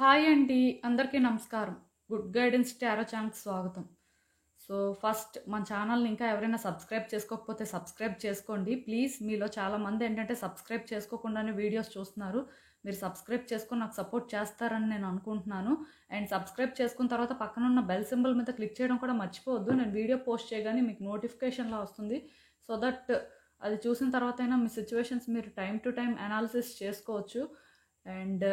Hi అండి. అందరికీ నమస్కారం. గుడ్ గైడెన్స్ టారో ఛానల్‌కి స్వాగతం. సో, ఫస్ట్ మన ఛానల్‌ని ఇంకా ఎవరైనా సబ్స్క్రైబ్ చేసుకోకపోతే సబ్స్క్రైబ్ చేసుకోండి. ప్లీజ్ మీలో చాలామంది ఏంటంటే సబ్స్క్రైబ్ చేసుకోకుండానే వీడియోస్ చూస్తున్నారు. మీరు సబ్స్క్రైబ్ చేసుకొని నాకు సపోర్ట్ చేస్తారని నేను అనుకుంటున్నాను. అండ్ సబ్స్క్రైబ్ చేసుకున్న తర్వాత పక్కనున్న బెల్ సింబల్ మీద క్లిక్ చేయడం కూడా మర్చిపోవద్దు. నేను వీడియో పోస్ట్ చేయగానే మీకు నోటిఫికేషన్‌లా వస్తుంది. సో దట్ అది చూసిన తర్వాతైనా మీ సిట్యుయేషన్స్ మీరు టైమ్ టు టైమ్ అనాలిసిస్ చేసుకోవచ్చు. అండ్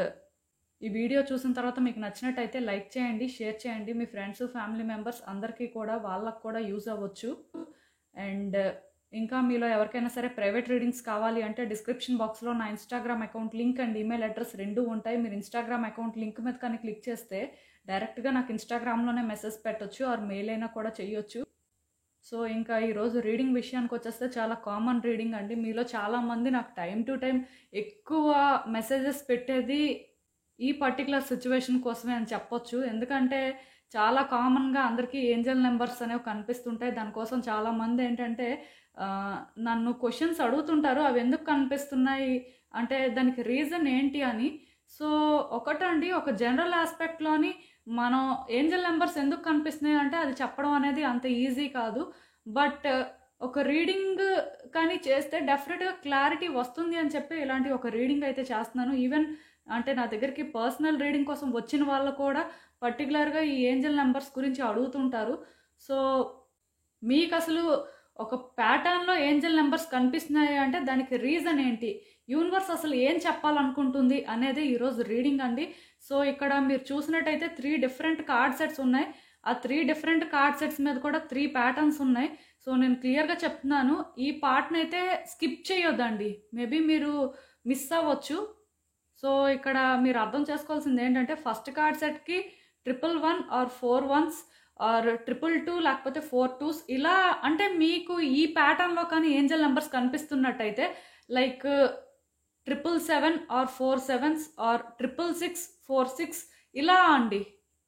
ఈ వీడియో చూసిన తర్వాత మీకు నచ్చినట్టయితే లైక్ చేయండి, షేర్ చేయండి. మీ ఫ్రెండ్స్, ఫ్యామిలీ మెంబర్స్ అందరికీ కూడా వాళ్ళకు కూడా యూజ్ అవ్వచ్చు. అండ్ ఇంకా మీలో ఎవరికైనా సరే ప్రైవేట్ రీడింగ్స్ కావాలి అంటే డిస్క్రిప్షన్ బాక్స్లో నా Instagram account link and email address రెండూ ఉంటాయి. మీరు ఇన్స్టాగ్రామ్ అకౌంట్ లింక్ మీద కానీ క్లిక్ చేస్తే డైరెక్ట్గా నాకు ఇన్స్టాగ్రామ్లోనే మెసేజ్ పెట్టొచ్చు ఆర్ మెయిల్ అయినా కూడా చేయొచ్చు. సో ఇంకా ఈరోజు రీడింగ్ విషయానికి వచ్చేస్తే చాలా కామన్ రీడింగ్ అండి. మీలో చాలామంది నాకు టైం టు టైం ఎక్కువ మెసేజెస్ పెట్టేది ఈ పర్టికులర్ సిచ్యువేషన్ కోసమే అని చెప్పొచ్చు. ఎందుకంటే చాలా కామన్గా అందరికీ ఏంజల్ నెంబర్స్ అనేవి కనిపిస్తుంటాయి. దానికోసం చాలామంది ఏంటంటే నన్ను క్వశ్చన్స్ అడుగుతుంటారు, అవి ఎందుకు కనిపిస్తున్నాయి అంటే దానికి రీజన్ ఏంటి అని. సో ఒకటండి, ఒక జనరల్ ఆస్పెక్ట్లోని మనం ఏంజల్ నెంబర్స్ ఎందుకు కనిపిస్తున్నాయి అంటే అది చెప్పడం అనేది అంత ఈజీ కాదు. బట్ ఒక రీడింగ్ కానీ చేస్తే డెఫినెట్గా క్లారిటీ వస్తుంది అని చెప్పి ఇలాంటి ఒక రీడింగ్ అయితే చేస్తున్నాను. ఈవెన్ అంటే నా దగ్గరికి పర్సనల్ రీడింగ్ కోసం వచ్చిన వాళ్ళు కూడా పర్టికులర్గా ఈ ఏంజల్ నెంబర్స్ గురించి అడుగుతుంటారు. సో మీకు అసలు ఒక ప్యాటర్న్లో ఏంజల్ నెంబర్స్ కనిపిస్తున్నాయి అంటే దానికి రీజన్ ఏంటి, యూనివర్స్ అసలు ఏం చెప్పాలనుకుంటుంది అనేది ఈరోజు రీడింగ్ అండి. సో ఇక్కడ మీరు చూసినట్టయితే 3 డిఫరెంట్ కార్డ్ సెట్స్ ఉన్నాయి. ఆ 3 డిఫరెంట్ కార్డ్ సెట్స్ మీద కూడా 3 ప్యాటర్న్స్ ఉన్నాయి. సో నేను క్లియర్గా చెప్తున్నాను, ఈ పార్ట్ని అయితే స్కిప్ చేయొద్దండి. మేబీ మీరు మిస్ అవ్వచ్చు. సో ఇక్కడ మీరు అర్థం చేసుకోవాల్సింది ఏంటంటే ఫస్ట్ కార్డ్ సెట్కి 111 ఆర్ 4 1s ఆర్ 222 లేకపోతే 4 2s ఇలా అంటే మీకు ఈ ప్యాటర్న్లో కానీ ఏంజల్ నెంబర్స్ కనిపిస్తున్నట్టయితే లైక్ 777 ఆర్ 4 7s ఆర్ 666 4 6 ఇలా అండి.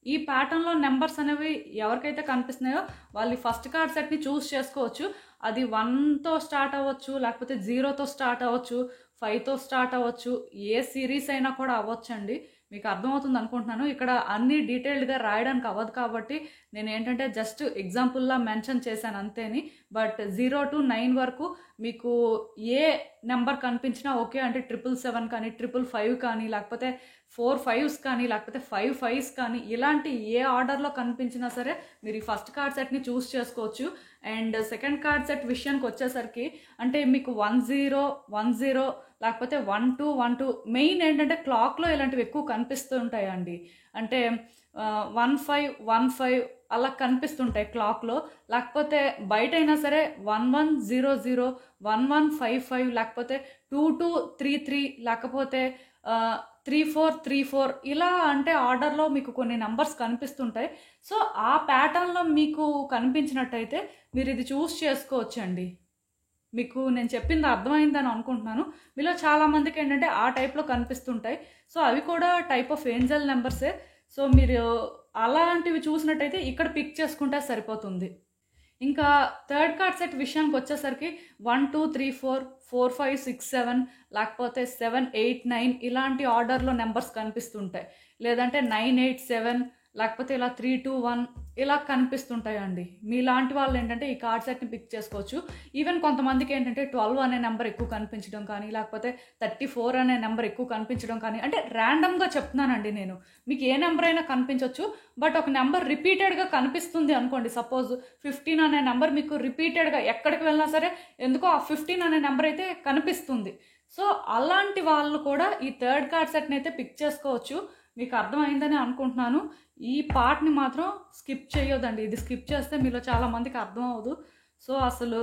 ఈ ప్యాటర్న్లో నెంబర్స్ అనేవి ఎవరికైతే కనిపిస్తున్నాయో వాళ్ళు ఫస్ట్ కార్డ్ సెట్ని చూస్ చేసుకోవచ్చు. అది 1తో స్టార్ట్ అవ్వచ్చు, లేకపోతే 0తో స్టార్ట్ అవ్వచ్చు, 5తో స్టార్ట్ అవ్వచ్చు, ఏ సిరీస్ అయినా కూడా అవ్వచ్చండి. మీకు అర్థమవుతుంది అనుకుంటున్నాను. ఇక్కడ అన్ని డీటెయిల్డ్గా రాయడానికి అవ్వదు కాబట్టి నేను ఏంటంటే జస్ట్ ఎగ్జాంపుల్లా మెన్షన్ చేశాను అంతేని. బట్ 0 to 9 వరకు మీకు ఏ నెంబర్ కనిపించినా ఓకే. అంటే 777 కానీ 555 కానీ లేకపోతే 4 5s కానీ లేకపోతే 5 5s కానీ ఇలాంటి ఏ ఆర్డర్లో కనిపించినా సరే మీరు ఈ ఫస్ట్ కార్డ్ సెట్ని చూస్ చేసుకోవచ్చు. అండ్ సెకండ్ కార్డ్ సెట్ విషయానికి వచ్చేసరికి అంటే మీకు 10 10 లేకపోతే 12 12 మెయిన్ ఏంటంటే క్లాక్లో ఇలాంటివి ఎక్కువ కనిపిస్తూ ఉంటాయండి. అంటే 1515 అలా కనిపిస్తుంటాయి క్లాక్లో. లేకపోతే బయట అయినా సరే 1100 1155 లేకపోతే 2233 లేకపోతే 3434 ఇలా అంటే ఆర్డర్లో మీకు కొన్ని నెంబర్స్ కనిపిస్తుంటాయి. సో ఆ ప్యాటర్న్లో మీకు కనిపించినట్టయితే మీరు ఇది చూస్ చేసుకోవచ్చండి. మీకు నేను చెప్పింది అర్థమైందని అనుకుంటున్నాను. మీలో చాలామందికి ఏంటంటే ఆ టైప్లో కనిపిస్తుంటాయి. సో అవి కూడా టైప్ ఆఫ్ ఏంజల్ నెంబర్సే. సో మీరు అలాంటివి చూసినట్టయితే ఇక్కడ పిక్ చేసుకుంటే సరిపోతుంది. ఇంకా థర్డ్ కార్డ్ సెట్ విషయానికి వచ్చేసరికి 1 2 3 4 4 5 6 7 లేకపోతే 7 8 9 ఇలాంటి ఆర్డర్లో నెంబర్స్ కనిపిస్తుంటాయి. లేదంటే 9 8 7 లేకపోతే ఇలా 3 2 1 ఇలా కనిపిస్తుంటాయండి. మీలాంటి వాళ్ళు ఏంటంటే ఈ కార్డ్ సెట్ని పిక్ చేసుకోవచ్చు. ఈవెన్ కొంతమందికి ఏంటంటే 12 అనే నెంబర్ ఎక్కువ కనిపించడం కానీ లేకపోతే 34 అనే నెంబర్ ఎక్కువ కనిపించడం కానీ, అంటే ర్యాండమ్గా చెప్తున్నానండి నేను. మీకు ఏ నెంబర్ అయినా కనిపించవచ్చు. బట్ ఒక నెంబర్ రిపీటెడ్గా కనిపిస్తుంది అనుకోండి. సపోజ్ 15 అనే నెంబర్ మీకు రిపీటెడ్గా ఎక్కడికి వెళ్ళినా సరే ఎందుకో ఆ 15 అనే నెంబర్ అయితే కనిపిస్తుంది. సో అలాంటి వాళ్ళు కూడా ఈ థర్డ్ కార్డ్ సెట్ని అయితే పిక్ చేసుకోవచ్చు. మీకు అర్థమైందని అనుకుంటున్నాను. ఈ పార్ట్ని మాత్రం స్కిప్ చేయొద్దండి. ఇది స్కిప్ చేస్తే మీలో చాలామందికి అర్థం అవ్వదు. సో అసలు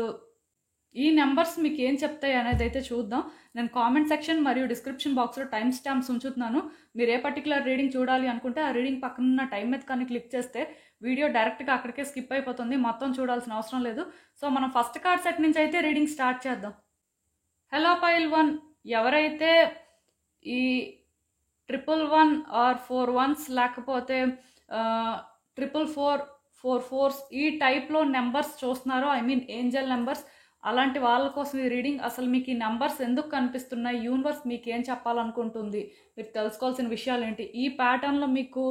ఈ నెంబర్స్ మీకు ఏం చెప్తాయి అనేది అయితే చూద్దాం. నేను కామెంట్ సెక్షన్ మరియు డిస్క్రిప్షన్ బాక్స్లో టైం స్టాంప్స్ ఉంచుతున్నాను. మీరు ఏ పర్టికులర్ రీడింగ్ చూడాలి అనుకుంటే ఆ రీడింగ్ పక్కన టైం మీద కానీ క్లిక్ చేస్తే వీడియో డైరెక్ట్గా అక్కడికే స్కిప్ అయిపోతుంది. మొత్తం చూడాల్సిన అవసరం లేదు. సో మనం ఫస్ట్ కార్డ్ సెట్ నుంచి అయితే రీడింగ్ స్టార్ట్ చేద్దాం. హలో పైల్ 1, ఎవరైతే ఈ 111 ఆర్ 4 1s లేకపోతే 444 4 4s ఈ టైప్లో నెంబర్స్ చూస్తున్నారో, ఐ మీన్ ఏంజల్ నెంబర్స్, అలాంటి వాళ్ళ కోసం ఈ రీడింగ్. అసలు మీకు ఈ నెంబర్స్ ఎందుకు కనిపిస్తున్నాయి, యూనివర్స్ మీకు ఏం చెప్పాలనుకుంటుంది, మీరు తెలుసుకోవాల్సిన విషయాలు ఏంటి, ఈ ప్యాటర్న్లో మీకు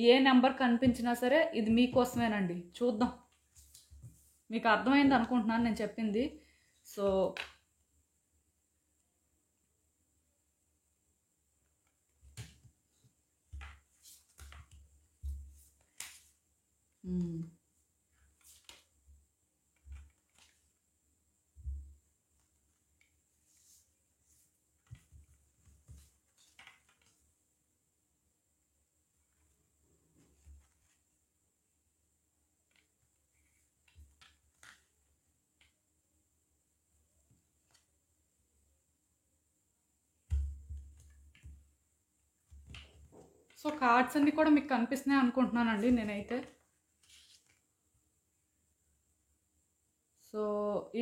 ఏ నెంబర్ కనిపించినా సరే ఇది మీకోసమేనండి. చూద్దాం. మీకు అర్థమైంది అనుకుంటున్నాను నేను చెప్పింది. సో కార్డ్స్ అన్నీ కూడా మీకు కనిపిస్తున్నాయి అనుకుంటున్నానండి నేనైతే. సో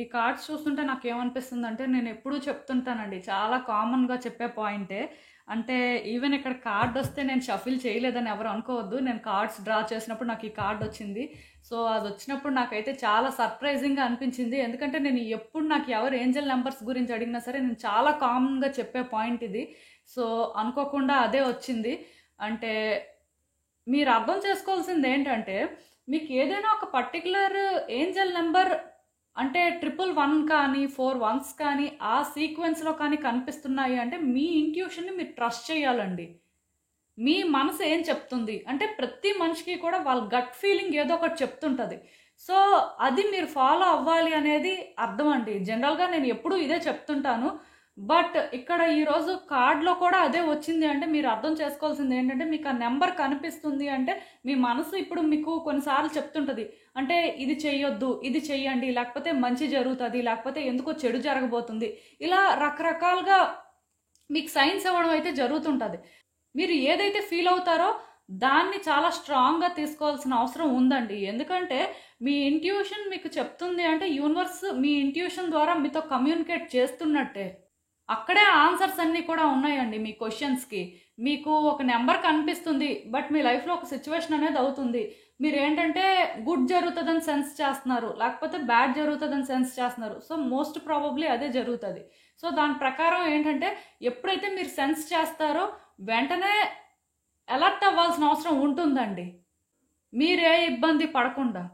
ఈ కార్డ్స్ చూస్తుంటే నాకు ఏమనిపిస్తుంది అంటే, నేను ఎప్పుడూ చెప్తుంటానండి, చాలా కామన్గా చెప్పే పాయింటే. అంటే ఈవెన్ ఇక్కడ కార్డ్ వస్తే నేను షఫిల్ చేయలేదని ఎవరు అనుకోవద్దు. నేను కార్డ్స్ డ్రా చేసినప్పుడు నాకు ఈ కార్డ్ వచ్చింది. సో అది వచ్చినప్పుడు నాకైతే చాలా సర్ప్రైజింగ్గా అనిపించింది. ఎందుకంటే నేను ఎప్పుడు నాకు ఎవరు ఏంజల్ నెంబర్స్ గురించి అడిగినా సరే నేను చాలా కామన్గా చెప్పే పాయింట్ ఇది. సో అనుకోకుండా అదే వచ్చింది. అంటే మీరు అర్థం చేసుకోవాల్సింది ఏంటంటే, మీకు ఏదైనా ఒక పర్టికులర్ ఏంజల్ నెంబర్ అంటే 111 కానీ 4 1s కానీ ఆ సీక్వెన్స్లో కానీ కనిపిస్తున్నాయి అంటే మీ ఇంట్యూషన్ని మీరు ట్రస్ట్ చేయాలండి. మీ మనసు ఏం చెప్తుంది అంటే, ప్రతి మనిషికి కూడా వాళ్ళ గట్ ఫీలింగ్ ఏదో ఒకటి చెప్తుంటుంది. సో అది మీరు ఫాలో అవ్వాలి అనేది అర్థం అండి. జనరల్గా నేను ఎప్పుడూ ఇదే చెప్తుంటాను. బట్ ఇక్కడ ఈరోజు కార్డ్లో కూడా అదే వచ్చింది అంటే మీరు అర్థం చేసుకోవాల్సింది ఏంటంటే, మీకు ఆ నెంబర్ కనిపిస్తుంది అంటే మీ మనసు ఇప్పుడు మీకు కొన్నిసార్లు చెప్తుంటుంది. అంటే ఇది చెయ్యొద్దు, ఇది చెయ్యండి, లేకపోతే మంచి జరుగుతుంది, లేకపోతే ఎందుకో చెడు జరగబోతుంది, ఇలా రకరకాలుగా మీకు సైన్స్ ఇవ్వడం అయితే జరుగుతుంటుంది. మీరు ఏదైతే ఫీల్ అవుతారో దాన్ని చాలా స్ట్రాంగ్గా తీసుకోవాల్సిన అవసరం ఉందండి. ఎందుకంటే మీ ఇంట్యూషన్ మీకు చెప్తుంది అంటే యూనివర్స్ మీ ఇంట్యూషన్ ద్వారా మీతో కమ్యూనికేట్ చేస్తున్నట్టే. అక్కడే ఆన్సర్స్ అన్నీ కూడా ఉన్నాయండి మీ క్వశ్చన్స్కి. మీకు ఒక నెంబర్ కనిపిస్తుంది, బట్ మీ లైఫ్లో ఒక సిచ్యువేషన్ అనేది అవుతుంది. మీరు ఏంటంటే గుడ్ జరుగుతుందని సెన్స్ చేస్తున్నారు, లేకపోతే బ్యాడ్ జరుగుతుందని సెన్స్ చేస్తున్నారు. సో మోస్ట్ ప్రాబబ్లీ అదే జరుగుతుంది. సో దాని ప్రకారం ఏంటంటే, ఎప్పుడైతే మీరు సెన్స్ చేస్తారో వెంటనే అలర్ట్ అవ్వాల్సిన అవసరం ఉంటుందండి, మీరే ఇబ్బంది పడకుండా.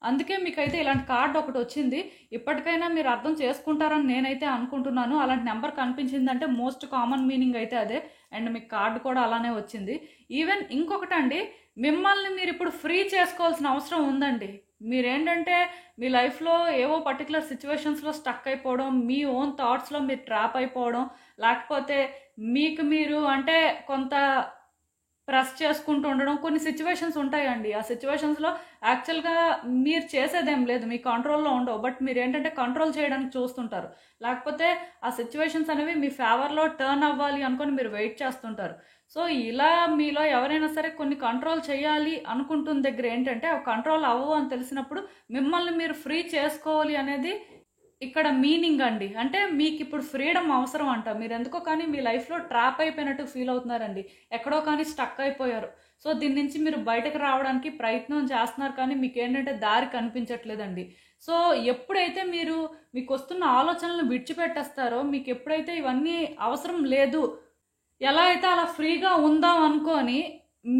అందుకే మీకైతే ఇలాంటి కార్డు ఒకటి వచ్చింది. ఇప్పటికైనా మీరు అర్థం చేసుకుంటారని నేనైతే అనుకుంటున్నాను. అలాంటి నెంబర్ కనిపించిందంటే మోస్ట్ కామన్ మీనింగ్ అయితే అదే. అండ్ మీకు కార్డు కూడా అలానే వచ్చింది. ఈవెన్ ఇంకొకటండి, మిమ్మల్ని మీరు ఇప్పుడు ఫ్రీ చేసుకోవాల్సిన అవసరం ఉందండి. మీరేంటంటే మీ లైఫ్లో ఏవో పర్టికులర్ సిచ్యువేషన్స్లో స్టక్ అయిపోవడం, మీ ఓన్ థాట్స్లో మీరు ట్రాప్ అయిపోవడం, లేకపోతే మీకు మీరు అంటే కొంత ప్రెస్ చేసుకుంటూ ఉండడం, కొన్ని సిచ్యువేషన్స్ ఉంటాయండి. ఆ సిచ్యువేషన్స్లో యాక్చువల్గా మీరు చేసేదేం లేదు, మీ కంట్రోల్లో ఉండవు. బట్ మీరు ఏంటంటే కంట్రోల్ చేయడానికి చూస్తుంటారు, లేకపోతే ఆ సిచ్యువేషన్స్ అనేవి మీ ఫేవర్లో టర్న్ అవ్వాలి అనుకొని మీరు వెయిట్ చేస్తుంటారు. సో ఇలా మీలో ఎవరైనా సరే కొన్ని కంట్రోల్ చేయాలి అనుకుంటున్న దగ్గర ఏంటంటే అవి కంట్రోల్ అవ్వవు అని తెలిసినప్పుడు మిమ్మల్ని మీరు ఫ్రీ చేసుకోవాలి అనేది ఇక్కడ మీనింగ్ అండి. అంటే మీకు ఇప్పుడు ఫ్రీడమ్ అవసరం అంట. మీరు ఎందుకో కానీ మీ లైఫ్లో ట్రాప్ అయిపోయినట్టు ఫీల్ అవుతున్నారండి, ఎక్కడో కానీ స్టక్ అయిపోయారు. సో దీని నుంచి మీరు బయటకు రావడానికి ప్రయత్నం చేస్తున్నారు, కానీ మీకు ఏంటంటే దారి కనిపించట్లేదండి. సో ఎప్పుడైతే మీరు మీకు వస్తున్న ఆలోచనలను విడిచిపెట్టేస్తారో, మీకు ఎప్పుడైతే ఇవన్నీ అవసరం లేదు, ఎలా అయితే అలా ఫ్రీగా ఉందాం అనుకొని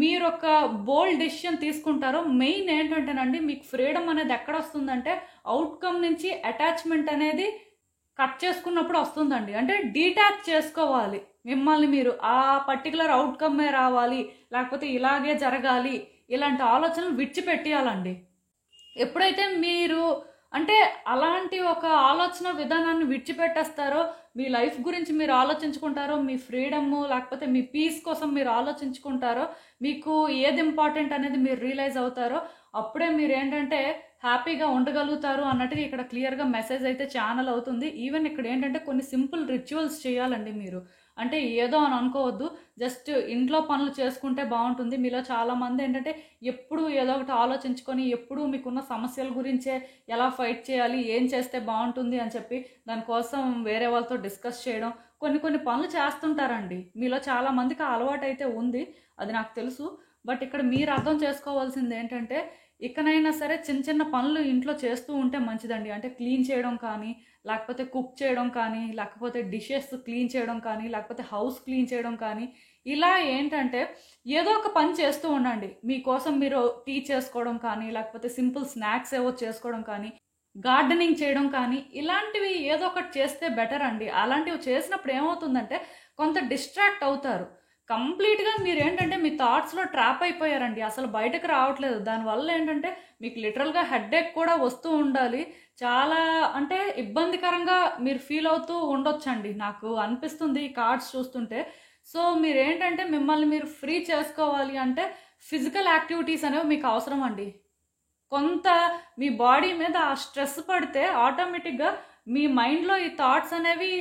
మీరు ఒక బోల్డ్ డెసిషన్ తీసుకుంటారో, మెయిన్ ఏంటంటేనండి మీకు ఫ్రీడమ్ అనేది ఎక్కడ వస్తుందంటే అవుట్కమ్ నుంచి అటాచ్మెంట్ అనేది కట్ చేసుకున్నప్పుడు వస్తుందండి. అంటే డీటాచ్ చేసుకోవాలి మిమ్మల్ని మీరు. ఆ పర్టికులర్ అవుట్కమ్మే రావాలి, లేకపోతే ఇలాగే జరగాలి, ఇలాంటి ఆలోచనలు విడిచిపెట్టేయాలండి. ఎప్పుడైతే మీరు అంటే అలాంటి ఒక ఆలోచన విధానాన్ని విడిచిపెట్టేస్తారో, మీ లైఫ్ గురించి మీరు ఆలోచించుకుంటారో, మీ ఫ్రీడమ్ లేకపోతే మీ పీస్ కోసం మీరు ఆలోచించుకుంటారో, మీకు ఏది ఇంపార్టెంట్ అనేది మీరు రియలైజ్ అవుతారో, అప్పుడే మీరు ఏంటంటే హ్యాపీగా ఉండగలుగుతారు అన్నట్టుగా ఇక్కడ క్లియర్గా మెసేజ్ అయితే ఛానల్ అవుతుంది. ఈవెన్ ఇక్కడ ఏంటంటే కొన్ని సింపుల్ రిచువల్స్ చేయాలండి మీరు. అంటే ఏదో అని అనుకోవద్దు, జస్ట్ ఇంట్లో పనులు చేసుకుంటే బాగుంటుంది. మీలో చాలామంది ఏంటంటే ఎప్పుడు ఏదో ఒకటి ఆలోచించుకొని ఎప్పుడు మీకున్న సమస్యల గురించే ఎలా ఫైట్ చేయాలి, ఏం చేస్తే బాగుంటుంది అని చెప్పి దానికోసం వేరే వాళ్ళతో డిస్కస్ చేయడం, కొన్ని పనులు చేస్తుంటారండి. మీలో చాలామందికి ఆ అలవాటు అయితే ఉంది, అది నాకు తెలుసు. బట్ ఇక్కడ మీరు అర్థం చేసుకోవాల్సింది ఏంటంటే, ఇకనైనా సరే చిన్న చిన్న పనులు ఇంట్లో చేస్తూ ఉంటే మంచిదండి. అంటే క్లీన్ చేయడం కానీ, లేకపోతే కుక్ చేయడం కానీ, లేకపోతే డిషెస్ క్లీన్ చేయడం కానీ, లేకపోతే హౌస్ క్లీన్ చేయడం కానీ, ఇలా ఏంటంటే ఏదో ఒక పని చేస్తూ ఉండండి. మీకోసం మీరు టీ చేసుకోవడం కానీ, లేకపోతే సింపుల్ స్నాక్స్ ఏవో చేసుకోవడం కానీ, గార్డెనింగ్ చేయడం కానీ, ఇలాంటివి ఏదో ఒకటి చేస్తే బెటర్ అండి. అలాంటివి చేసినప్పుడు ఏమవుతుందంటే కొంత డిస్ట్రాక్ట్ అవుతారు. కంప్లీట్‌గా మీరేంటంటే మీ థాట్స్‌లో ట్రాప్ అయిపోయారండి. అసలు బయటకు రావట్లేదు. దానివల్ల ఏంటంటే మీకు లిటరల్‌గా హెడ్‌ఏక్ కూడా వస్తూ ఉండాలి. చాలా అంటే ఇబ్బందికరంగా మీరు ఫీల్ అవుతూ ఉండొచ్చండి. నాకు అనిపిస్తుంది ఈ కార్డ్స్ చూస్తుంటే. సో, మీరేంటంటే మిమ్మల్ని మీరు ఫ్రీ చేసుకోవాలి అంటే ఫిజికల్ యాక్టివిటీస్ అనేవి మీకు అవసరం అండి. కొంత మీ బాడీ మీద ఆ స్ట్రెస్ పడితే ఆటోమేటిక్‌గా మీ మైండ్‌లో ఈ థాట్స్ అనేవి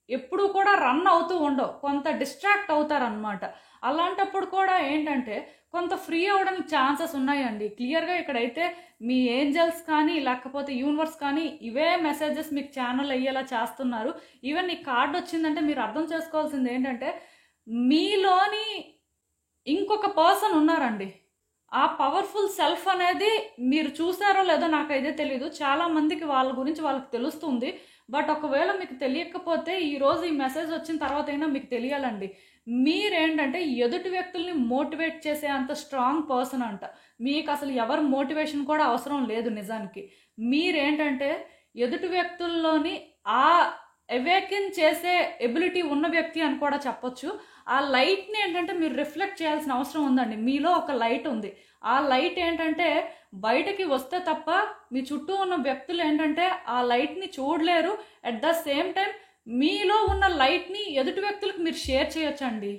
ఎప్పుడూ కూడా రన్ అవుతూ ఉండవు. కొంత డిస్ట్రాక్ట్ అవుతారనమాట. అలాంటప్పుడు కూడా ఏంటంటే కొంత ఫ్రీ అవ్వడానికి ఛాన్సెస్ ఉన్నాయండి. క్లియర్‌గా ఇక్కడైతే మీ ఏంజెల్స్ కానీ, లేకపోతే యూనివర్స్ కానీ ఇవే మెసేజెస్ మీకు ఛానల్ అయ్యేలా చేస్తున్నారు. ఈవెన్ ఈ కార్డ్ వచ్చిందంటే మీరు అర్థం చేసుకోవాల్సింది ఏంటంటే మీలోని ఇంకొక పర్సన్ ఉన్నారండి. ఆ పవర్ఫుల్ సెల్ఫ్ అనేది మీరు చూసారో లేదో నాకైతే తెలీదు. చాలా మందికి వాళ్ళ గురించి వాళ్ళకి తెలుస్తుంది. బట్ ఒకవేళ మీకు తెలియకపోతే ఈరోజు ఈ మెసేజ్ వచ్చిన తర్వాతైనా మీకు తెలియాలండి. మీరేంటంటే ఎదుటి వ్యక్తుల్ని మోటివేట్ చేసే అంత స్ట్రాంగ్ పర్సన్ అంట. మీకు అసలు ఎవరి మోటివేషన్ కూడా అవసరం లేదు నిజానికి. మీరేంటంటే ఎదుటి వ్యక్తుల్లోని ఆ అవేకెన్ చేసే ఎబిలిటీ ఉన్న వ్యక్తి అని కూడా చెప్పొచ్చు. ఆ లైట్ని ఏంటంటే మీరు రిఫ్లెక్ట్ చేయాల్సిన అవసరం ఉందండి. మీలో ఒక లైట్ ఉంది. ఆ లైట్ ఏంటంటే బయటకి వస్తే తప్ప మీ చుట్టూ ఉన్న వ్యక్తులు ఏంటంటే ఆ లైట్ని చూడలేరు. అట్ ద సేమ్ టైం మీలో ఉన్న లైట్ని ఎదుటి వ్యక్తులకు మీరు షేర్ చేయొచ్చండి.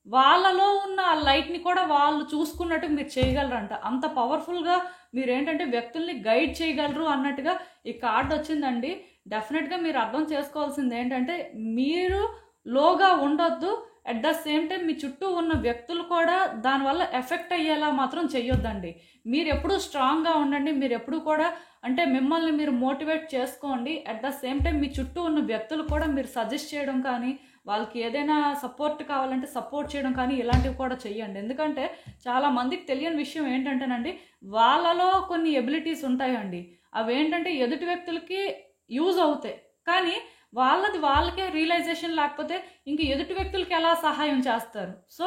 వాళ్ళలో ఉన్న ఆ లైట్ని కూడా వాళ్ళు చూసుకున్నట్టు మీరు చేయగలరంట. అంత పవర్ఫుల్గా మీరేంటంటే వ్యక్తుల్ని గైడ్ చేయగలరు అన్నట్టుగా ఈ కార్డ్ వచ్చిందండి. డెఫినెట్గా మీరు అర్థం చేసుకోవాల్సింది ఏంటంటే మీరు లోగా ఉండొద్దు. అట్ ద సేమ్ టైం మీ చుట్టూ ఉన్న వ్యక్తులు కూడా దానివల్ల ఎఫెక్ట్ అయ్యేలా మాత్రం చెయ్యొద్దండి. మీరు ఎప్పుడూ స్ట్రాంగ్గా ఉండండి. మీరు ఎప్పుడు కూడా అంటే మిమ్మల్ని మీరు మోటివేట్ చేసుకోండి. అట్ ద సేమ్ టైం మీ చుట్టూ ఉన్న వ్యక్తులు కూడా మీరు సజెస్ట్ చేయడం కానీ, వాళ్ళకి ఏదైనా సపోర్ట్ కావాలంటే సపోర్ట్ చేయడం కానీ ఇలాంటివి కూడా చెయ్యండి. ఎందుకంటే చాలా మందికి తెలియని విషయం ఏంటంటేనండి వాళ్ళలో కొన్ని ఎబిలిటీస్ ఉంటాయండి. అవేంటంటే ఎదుటి వ్యక్తులకి యూజ్ అవుతాయి. కానీ వాళ్ళది వాళ్ళకే రియలైజేషన్ లేకపోతే ఇంక ఎదుటి వ్యక్తులకి ఎలా సహాయం చేస్తారు. సో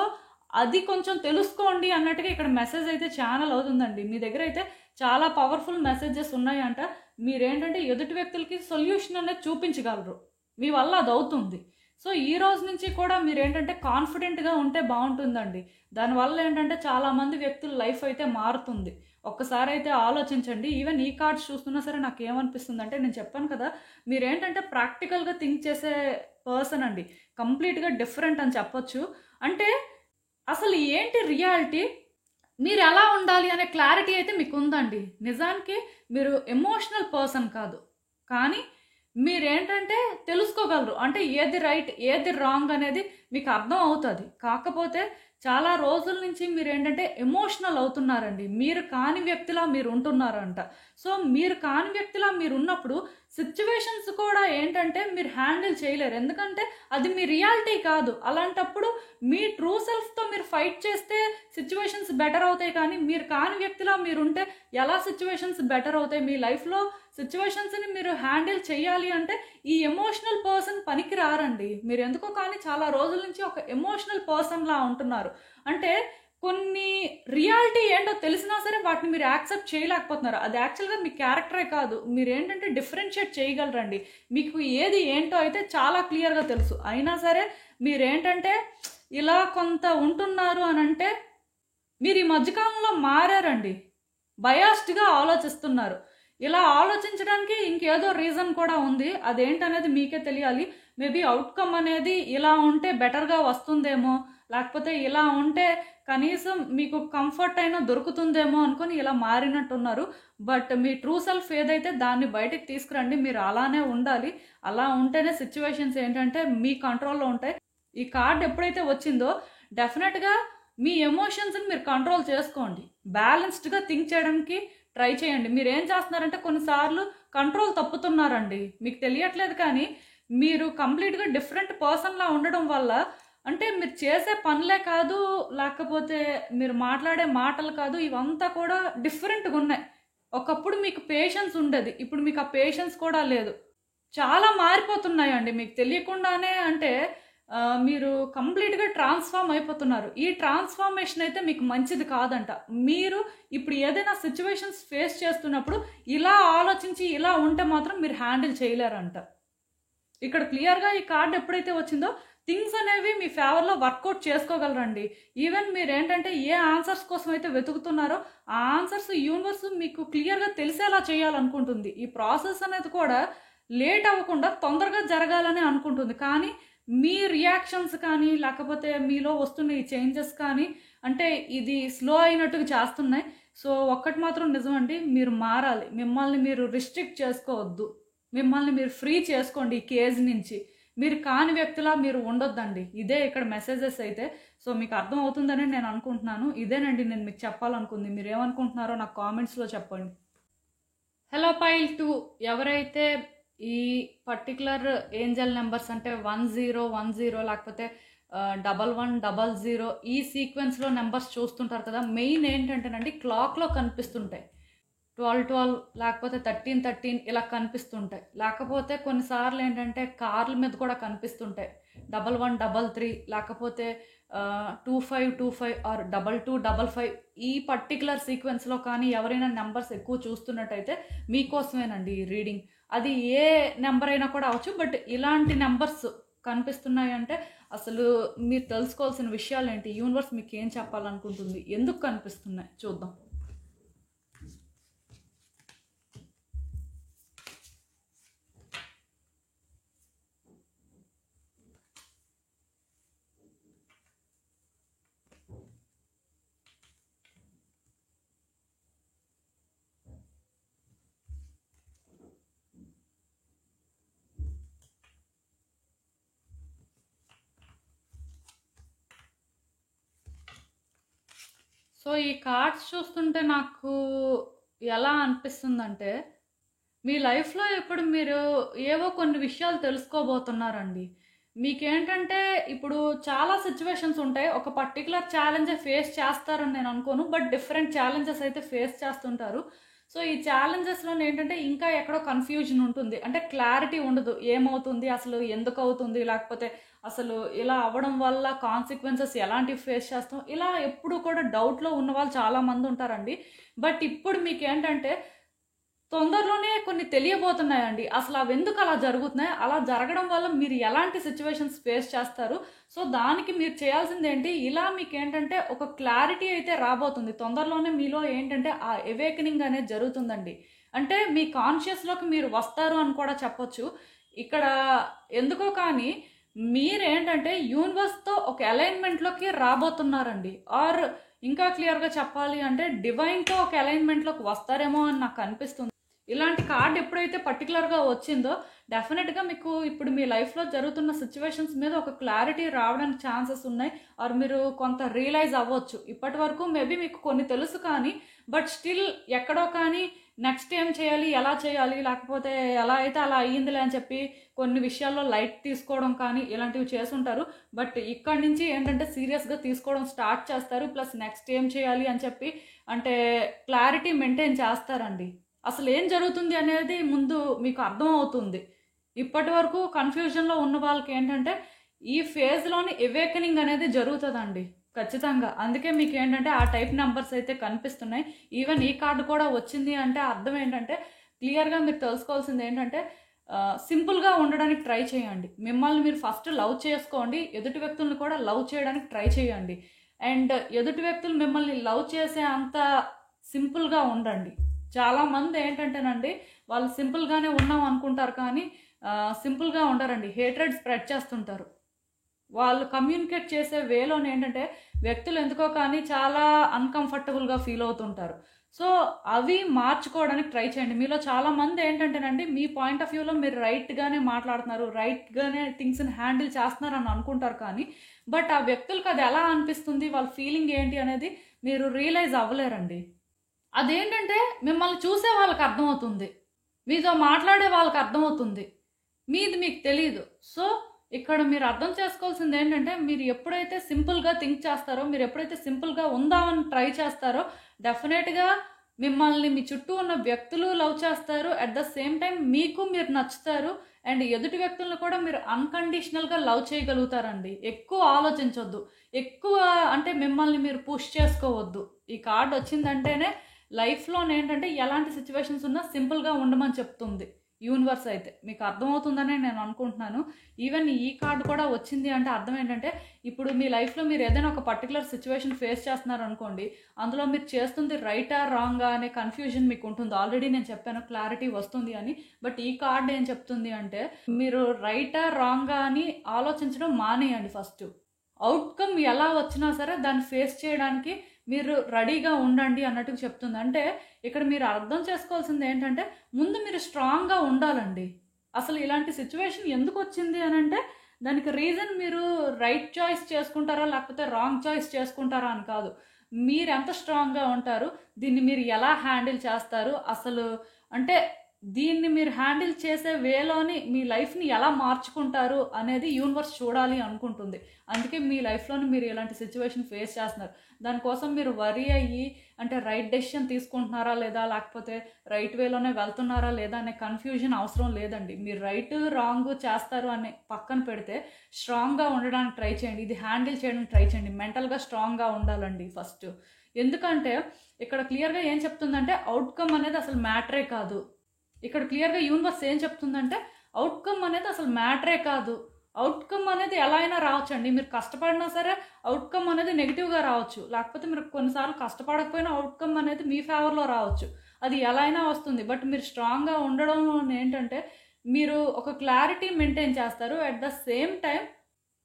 అది కొంచెం తెలుసుకోండి అన్నట్టుగా ఇక్కడ మెసేజ్ అయితే ఛానల్ అవుతుందండి. మీ దగ్గర అయితే చాలా పవర్ఫుల్ మెసేజెస్ ఉన్నాయంట. మీరేంటంటే ఎదుటి వ్యక్తులకి సొల్యూషన్ అనేది చూపించగలరు. మీ వల్ల అది అవుతుంది. సో ఈ రోజు నుంచి కూడా మీరేంటంటే కాన్ఫిడెంట్గా ఉంటే బాగుంటుందండి. దానివల్ల ఏంటంటే చాలామంది వ్యక్తుల లైఫ్ అయితే మారుతుంది. ఒక్కసారి అయితే ఆలోచించండి. ఈవెన్ ఈ కార్డ్స్ చూస్తున్నా సరే నాకు ఏమనిపిస్తుంది అంటే నేను చెప్పాను కదా మీరేంటంటే ప్రాక్టికల్గా థింక్ చేసే పర్సన్ అండి. కంప్లీట్గా డిఫరెంట్ అని చెప్పొచ్చు. అంటే అసలు ఏంటి రియాలిటీ, మీరు ఎలా ఉండాలి అనే క్లారిటీ అయితే మీకు ఉందండి. నిజానికి మీరు ఎమోషనల్ పర్సన్ కాదు, కానీ మీరేంటంటే తెలుసుకోగలరు. అంటే ఏది రైట్ ఏది రాంగ్ అనేది మీకు అర్థం అవుతుంది. కాకపోతే చాలా రోజుల నుంచి మీరేంటంటే ఎమోషనల్ అవుతున్నారండి. మీరు కాని వ్యక్తిలా మీరు ఉంటున్నారంట. సో మీరు కాని వ్యక్తిలా మీరు ఉన్నప్పుడు సిచ్యువేషన్స్ కూడా ఏంటంటే మీరు హ్యాండిల్ చేయలేరు. ఎందుకంటే అది మీ రియాలిటీ కాదు. అలాంటప్పుడు మీ ట్రూ సెల్ఫ్తో మీరు ఫైట్ చేస్తే సిచ్యువేషన్స్ బెటర్ అవుతాయి. కానీ మీరు కాని వ్యక్తిలా మీరుంటే ఎలా సిచ్యువేషన్స్ బెటర్ అవుతాయి? మీ లైఫ్లో సిచ్యువేషన్స్ని మీరు హ్యాండిల్ చేయాలి అంటే ఈ ఎమోషనల్ పర్సన్ పనికి రారండి. మీరు ఎందుకో కానీ చాలా రోజుల నుంచి ఒక ఎమోషనల్ పర్సన్లా ఉంటున్నారు. అంటే కొన్ని రియాలిటీ ఏంటో తెలిసినా సరే వాటిని మీరు యాక్సెప్ట్ చేయలేకపోతున్నారు. అది యాక్చువల్గా మీ క్యారెక్టరే కాదు. మీరు ఏంటంటే డిఫరెన్షియేట్ చేయగలరండి. మీకు ఏది ఏంటో అయితే చాలా క్లియర్గా తెలుసు. అయినా సరే మీరేంటంటే ఇలా కొంత ఉంటున్నారు అని అంటే మీరు ఈ మధ్యకాలంలో మారారండి. బయాస్డ్గా ఆలోచిస్తున్నారు. ఇలా ఆలోచించడానికి ఇంకేదో రీజన్ కూడా ఉంది. అదేంటనేది మీకే తెలియాలి. మేబీ అవుట్కమ్ అనేది ఇలా ఉంటే బెటర్గా వస్తుందేమో, లేకపోతే ఇలా ఉంటే కనీసం మీకు కంఫర్ట్ అయినా దొరుకుతుందేమో అనుకొని ఇలా మారినట్టున్నారు. బట్ మీ ట్రూ సెల్ఫ్ ఏదైతే దాన్ని బయటకు తీసుకురండి. మీరు అలానే ఉండాలి. అలా ఉంటేనే సిచ్యువేషన్స్ ఏంటంటే మీ కంట్రోల్లో ఉంటాయి. ఈ కార్డ్ ఎప్పుడైతే వచ్చిందో డెఫినెట్గా మీ ఎమోషన్స్ని మీరు కంట్రోల్ చేసుకోండి. బ్యాలెన్స్డ్గా థింక్ చేయడానికి ట్రై చేయండి. మీరు ఏం చేస్తున్నారంటే కొన్నిసార్లు కంట్రోల్ తప్పుతున్నారండి. మీకు తెలియట్లేదు కానీ మీరు కంప్లీట్గా డిఫరెంట్ పర్సన్లా ఉండడం వల్ల అంటే మీరు చేసే పనులే కాదు, లేకపోతే మీరు మాట్లాడే మాటలు కాదు, ఇవంతా కూడా డిఫరెంట్‌గా ఉన్నాయి. ఒకప్పుడు మీకు పేషెన్స్ ఉండేది. ఇప్పుడు మీకు ఆ పేషెన్స్ కూడా లేదు. చాలా మారిపోతున్నాయండి మీకు తెలియకుండానే. అంటే మీరు కంప్లీట్‌గా ట్రాన్స్‌ఫార్మ్ అయిపోతున్నారు. ఈ ట్రాన్స్‌ఫార్మేషన్ అయితే మీకు మంచిది కాదంట. మీరు ఇప్పుడు ఏదైనా సిట్యుయేషన్స్ ఫేస్ చేస్తున్నప్పుడు ఇలా ఆలోచించి ఇలా ఉంటే మాత్రం మీరు హ్యాండిల్ చేయలేరంట. ఇక్కడ క్లియర్‌గా ఈ కార్డ్ ఎప్పుడైతే వచ్చిందో థింగ్స్ అనేవి మీ ఫేవర్‌లో వర్కౌట్ చేసుకోగలరండి. ఈవెన్ మీరేంటంటే ఏ ఆన్సర్స్ కోసం అయితే వెతుకుతున్నారో ఆ ఆన్సర్స్ యూనివర్స్ మీకు క్లియర్‌గా తెలిసేలా చేయాలనుకుంటుంది. ఈ ప్రాసెస్ అనేది కూడా లేట్ అవ్వకుండా తొందరగా జరగాలని అనుకుంటుంది. కానీ మీ రియాక్షన్స్ కానీ లేకపోతే మీలో వస్తున్న ఈ చేంజెస్ కానీ అంటే ఇది స్లో అయినట్టుగా చేస్తున్నాయి. సో ఒక్కటి మాత్రం నిజమండి, మీరు మారాలి. మిమ్మల్ని మీరు రిస్ట్రిక్ట్ చేసుకోవద్దు. మిమ్మల్ని మీరు ఫ్రీ చేసుకోండి ఈ కేజ్ నుంచి. మీరు కాని వ్యక్తిలా మీరు ఉండొద్దండి. ఇదే ఇక్కడ మెసేజెస్ అయితే. సో మీకు అర్థం అవుతుందని నేను అనుకుంటున్నాను. ఇదేనండి నేను మీకు చెప్పాలనుకుంది. మీరు ఏమనుకుంటున్నారో నాకు కామెంట్స్లో చెప్పండి. హలో పైల్ 2 ఎవరైతే ఈ పర్టికులర్ ఏంజల్ నెంబర్స్ అంటే 1010 లేకపోతే 1100 ఈ సీక్వెన్స్లో నెంబర్స్ చూస్తుంటారు కదా, మెయిన్ ఏంటంటేనండి క్లాక్లో కనిపిస్తుంటాయి. 1212 లేకపోతే 1313 ఇలా కనిపిస్తుంటాయి. లేకపోతే కొన్నిసార్లు ఏంటంటే కార్ల మీద కూడా కనిపిస్తుంటాయి. 1133 లేకపోతే 2525 ఆర్ 2255 ఈ పర్టికులర్ సీక్వెన్స్లో కానీ ఎవరైనా నెంబర్స్ ఎక్కువ చూస్తున్నట్టయితే మీకోసమేనండి ఈ రీడింగ్. అది ఏ నెంబర్ అయినా కూడా అవచ్చు. బట్ ఇలాంటి నెంబర్స్ కనిపిస్తున్నాయి అంటే అసలు మీరు తెలుసుకోవాల్సిన విషయాలు ఏంటి, యూనివర్స్ మీకు ఏం చెప్పాలనుకుంటుంది, ఎందుకు కనిపిస్తున్నాయి చూద్దాం. సో ఈ కార్డ్స్ చూస్తుంటే నాకు ఎలా అనిపిస్తుందంటే మీ లైఫ్లో ఇప్పుడు మీరు ఏవో కొన్ని విషయాలు తెలుసుకోబోతున్నారండి. మీకేంటంటే ఇప్పుడు చాలా సిచ్యువేషన్స్ ఉంటాయి. ఒక పర్టికులర్ ఛాలెంజే ఫేస్ చేస్తారని నేను అనుకోను. బట్ డిఫరెంట్ ఛాలెంజెస్ అయితే ఫేస్ చేస్తుంటారు. సో ఈ ఛాలెంజెస్లో ఏంటంటే ఇంకా ఎక్కడో కన్ఫ్యూజన్ ఉంటుంది. అంటే క్లారిటీ ఉండదు. ఏమవుతుంది, అసలు ఎందుకు అవుతుంది, లేకపోతే అసలు ఇలా అవ్వడం వల్ల కాన్సిక్వెన్సెస్ ఎలాంటివి ఫేస్ చేస్తాం, ఇలా ఎప్పుడు కూడా డౌట్లో ఉన్న వాళ్ళు చాలామంది ఉంటారండి. బట్ ఇప్పుడు మీకు ఏంటంటే తొందరలోనే కొన్ని తెలియబోతున్నాయండి. అసలు అవి ఎందుకు అలా జరుగుతున్నాయి, అలా జరగడం వల్ల మీరు ఎలాంటి సిచ్యువేషన్స్ ఫేస్ చేస్తారు. సో దానికి మీరు చేయాల్సింది ఏంటి, ఇలా మీకు ఏంటంటే ఒక క్లారిటీ అయితే రాబోతుంది. తొందరలోనే మీలో ఏంటంటే ఆ అవేకనింగ్ అనేది జరుగుతుందండి. అంటే మీ కాన్షియస్లోకి మీరు వస్తారు అని కూడా చెప్పొచ్చు. ఇక్కడ ఎందుకో కానీ మీరేంటంటే యూనివర్స్తో ఒక అలైన్మెంట్లోకి రాబోతున్నారండి. ఆర్ ఇంకా క్లియర్గా చెప్పాలి అంటే డివైన్తో ఒక అలైన్మెంట్లోకి వస్తారేమో అని నాకు అనిపిస్తుంది. ఇలాంటి కార్డ్ ఎప్పుడైతే పర్టికులర్గా వచ్చిందో డెఫినెట్గా మీకు ఇప్పుడు మీ లైఫ్లో జరుగుతున్న సిచ్యువేషన్స్ మీద ఒక క్లారిటీ రావడానికి ఛాన్సెస్ ఉన్నాయి. ఆర్ మీరు కొంత రియలైజ్ అవ్వచ్చు. ఇప్పటి వరకు మేబీ మీకు కొన్ని తెలుసు కానీ బట్ స్టిల్ ఎక్కడో కానీ నెక్స్ట్ ఏం చేయాలి, ఎలా చేయాలి, లేకపోతే ఎలా అయితే అలా అయ్యిందిలే అని చెప్పి కొన్ని విషయాల్లో లైట్ తీసుకోవడం కానీ ఇలాంటివి చేసుంటారు. బట్ ఇక్కడి నుంచి ఏంటంటే సీరియస్గా తీసుకోవడం స్టార్ట్ చేస్తారు. ప్లస్ నెక్స్ట్ ఏం చేయాలి అని చెప్పి అంటే క్లారిటీ మెయింటైన్ చేస్తారండి. అసలు ఏం జరుగుతుంది అనేది ముందు మీకు అర్థం అవుతుంది. ఇప్పటి వరకు కన్ఫ్యూజన్లో ఉన్న వాళ్ళకి ఏంటంటే ఈ ఫేజ్లోని అవేకనింగ్ అనేది జరుగుతుందండి ఖచ్చితంగా. అందుకే మీకు ఏంటంటే ఆ టైప్ నెంబర్స్ అయితే కనిపిస్తున్నాయి. ఈవెన్ ఈ కార్డు కూడా వచ్చింది అంటే అర్థం ఏంటంటే క్లియర్గా మీరు తెలుసుకోవాల్సింది ఏంటంటే సింపుల్గా ఉండడానికి ట్రై చేయండి. మిమ్మల్ని మీరు ఫస్ట్ లవ్ చేసుకోండి. ఎదుటి వ్యక్తులను కూడా లవ్ చేయడానికి ట్రై చేయండి. అండ్ ఎదుటి వ్యక్తులు మిమ్మల్ని లవ్ చేసే అంత సింపుల్గా ఉండండి. చాలామంది ఏంటంటేనండి వాళ్ళు సింపుల్గానే ఉన్నాం అనుకుంటారు కానీ సింపుల్గా ఉండరండి. హేట్రెడ్ స్ప్రెడ్ చేస్తుంటారు. వాళ్ళు కమ్యూనికేట్ చేసే వేలోనే ఏంటంటే వ్యక్తులు ఎందుకో కానీ చాలా అన్కంఫర్టబుల్గా ఫీల్ అవుతుంటారు. సో అవి మార్చుకోవడానికి ట్రై చేయండి. మీలో చాలామంది ఏంటంటేనండి మీ పాయింట్ ఆఫ్ వ్యూలో మీరు రైట్గానే మాట్లాడుతున్నారు, రైట్గానే థింగ్స్ని హ్యాండిల్ చేస్తున్నారు అని అనుకుంటారు కానీ బట్ ఆ వ్యక్తులకు అది ఎలా అనిపిస్తుంది, వాళ్ళ ఫీలింగ్ ఏంటి అనేది మీరు రియలైజ్ అవ్వలేరండి. అదేంటంటే మిమ్మల్ని చూసే వాళ్ళకి అర్థమవుతుంది, మీతో మాట్లాడే వాళ్ళకి అర్థమవుతుంది, మీది మీకు తెలియదు. సో ఇక్కడ మీరు అర్థం చేసుకోవాల్సింది ఏంటంటే, మీరు ఎప్పుడైతే సింపుల్‌గా థింక్ చేస్తారో, మీరు ఎప్పుడైతే సింపుల్‌గా ఉందామని ట్రై చేస్తారో, డెఫినెట్‌గా మిమ్మల్ని మీ చుట్టూ ఉన్న వ్యక్తులు లవ్ చేస్తారు. అట్ ద సేమ్ టైమ్ మీకు మీరు నచ్చుతారు. అండ్ ఎదుటి వ్యక్తులను కూడా మీరు అన్‌కండిషనల్‌గా లవ్ చేయగలుగుతారండి. ఎక్కువ ఆలోచించొద్దు. ఎక్కువ అంటే మిమ్మల్ని మీరు పుష్ చేసుకోవద్దు. ఈ కార్డ్ వచ్చిందంటేనే లైఫ్‌లోనేంటంటే ఎలాంటి సిట్యుయేషన్స్ ఉన్నా సింపుల్‌గా ఉండమని చెప్తుంది యూనివర్స్ అయితే. మీకు అర్థమవుతుందనే నేను అనుకుంటున్నాను. ఈవెన్ ఈ కార్డ్ కూడా వచ్చింది అంటే అర్థం ఏంటంటే, ఇప్పుడు మీ లైఫ్‌లో మీరు ఏదైనా ఒక పర్టిక్యులర్ సిట్యుయేషన్ ఫేస్ చేస్తున్నారనుకోండి, అందులో మీరు చేస్తుంది రైటా, రాంగా అనే కన్‌ఫ్యూజన్ మీకు ఉంటుంది. ఆల్రెడీ నేను చెప్పాను క్లారిటీ వస్తుంది అని. బట్ ఈ కార్డ్ ఏం చెప్తుంది అంటే, మీరు రైటా, రాంగా అని ఆలోచించడం మానేయండి ఫస్టు. అవుట్‌కమ్ ఎలా వచ్చినా సరే దాన్ని ఫేస్ చేయడానికి మీరు రెడీగా ఉండండి అన్నట్టుగా చెప్తుంది. అంటే ఇక్కడ మీరు అర్థం చేసుకోవాల్సింది ఏంటంటే, ముందు మీరు స్ట్రాంగ్‌గా ఉండాలండి. అసలు ఇలాంటి సిట్యుయేషన్ ఎందుకొచ్చింది అనంటే, దానికి రీజన్ మీరు రైట్ చాయిస్ చేసుకుంటారా, లేకపోతే రాంగ్ చాయిస్ చేసుకుంటారా అని కాదు. మీరెంత స్ట్రాంగ్‌గా ఉంటారు, దీన్ని మీరు ఎలా హ్యాండిల్ చేస్తారు, అసలు అంటే దీన్ని మీరు హ్యాండిల్ చేసే వేలోని మీ లైఫ్‌ని ఎలా మార్చుకుంటారు అనేది యూనివర్స్ చూడాలి అనుకుంటుంది. అందుకే మీ లైఫ్‌లోని మీరు ఇలాంటి సిట్యుయేషన్ ఫేస్ చేస్తున్నారు. దానికోసం మీరు వరీ అయ్యి అంటే రైట్ డెసిషన్ తీసుకుంటున్నారా లేదా, లేకపోతే రైట్ వేలోనే వెళ్తున్నారా లేదా అనే కన్‌ఫ్యూజన్ అవసరం లేదండి. మీరు రైట్, రాంగ్ చేస్తారు అని పక్కన పెడితే స్ట్రాంగ్‌గా ఉండడానికి ట్రై చేయండి. ఇది హ్యాండిల్ చేయడానికి ట్రై చేయండి. మెంటల్‌గా స్ట్రాంగ్‌గా ఉండాలండి ఫస్ట్. ఎందుకంటే ఇక్కడ క్లియర్‌గా ఏం చెప్తుందంటే, అవుట్‌కమ్ అనేది అసలు మ్యాటరే కాదు. ఇక్కడ క్లియర్‌గా యూనివర్స్ ఏం చెప్తుందంటే, అవుట్‌కమ్ అనేది అసలు మ్యాటరే కాదు. అవుట్‌కమ్ అనేది ఎలా అయినా రావచ్చండి. మీరు కష్టపడినా సరే అవుట్‌కమ్ అనేది నెగెటివ్‌గా రావచ్చు. లేకపోతే మీరు కొన్నిసార్లు కష్టపడకపోయినా అవుట్‌కమ్ అనేది మీ ఫేవర్‌లో రావచ్చు. అది ఎలా అయినా వస్తుంది. బట్ మీరు స్ట్రాంగ్‌గా ఉండడం ఏంటంటే, మీరు ఒక క్లారిటీ మెయింటైన్ చేస్తారు. అట్ ద సేమ్ టైమ్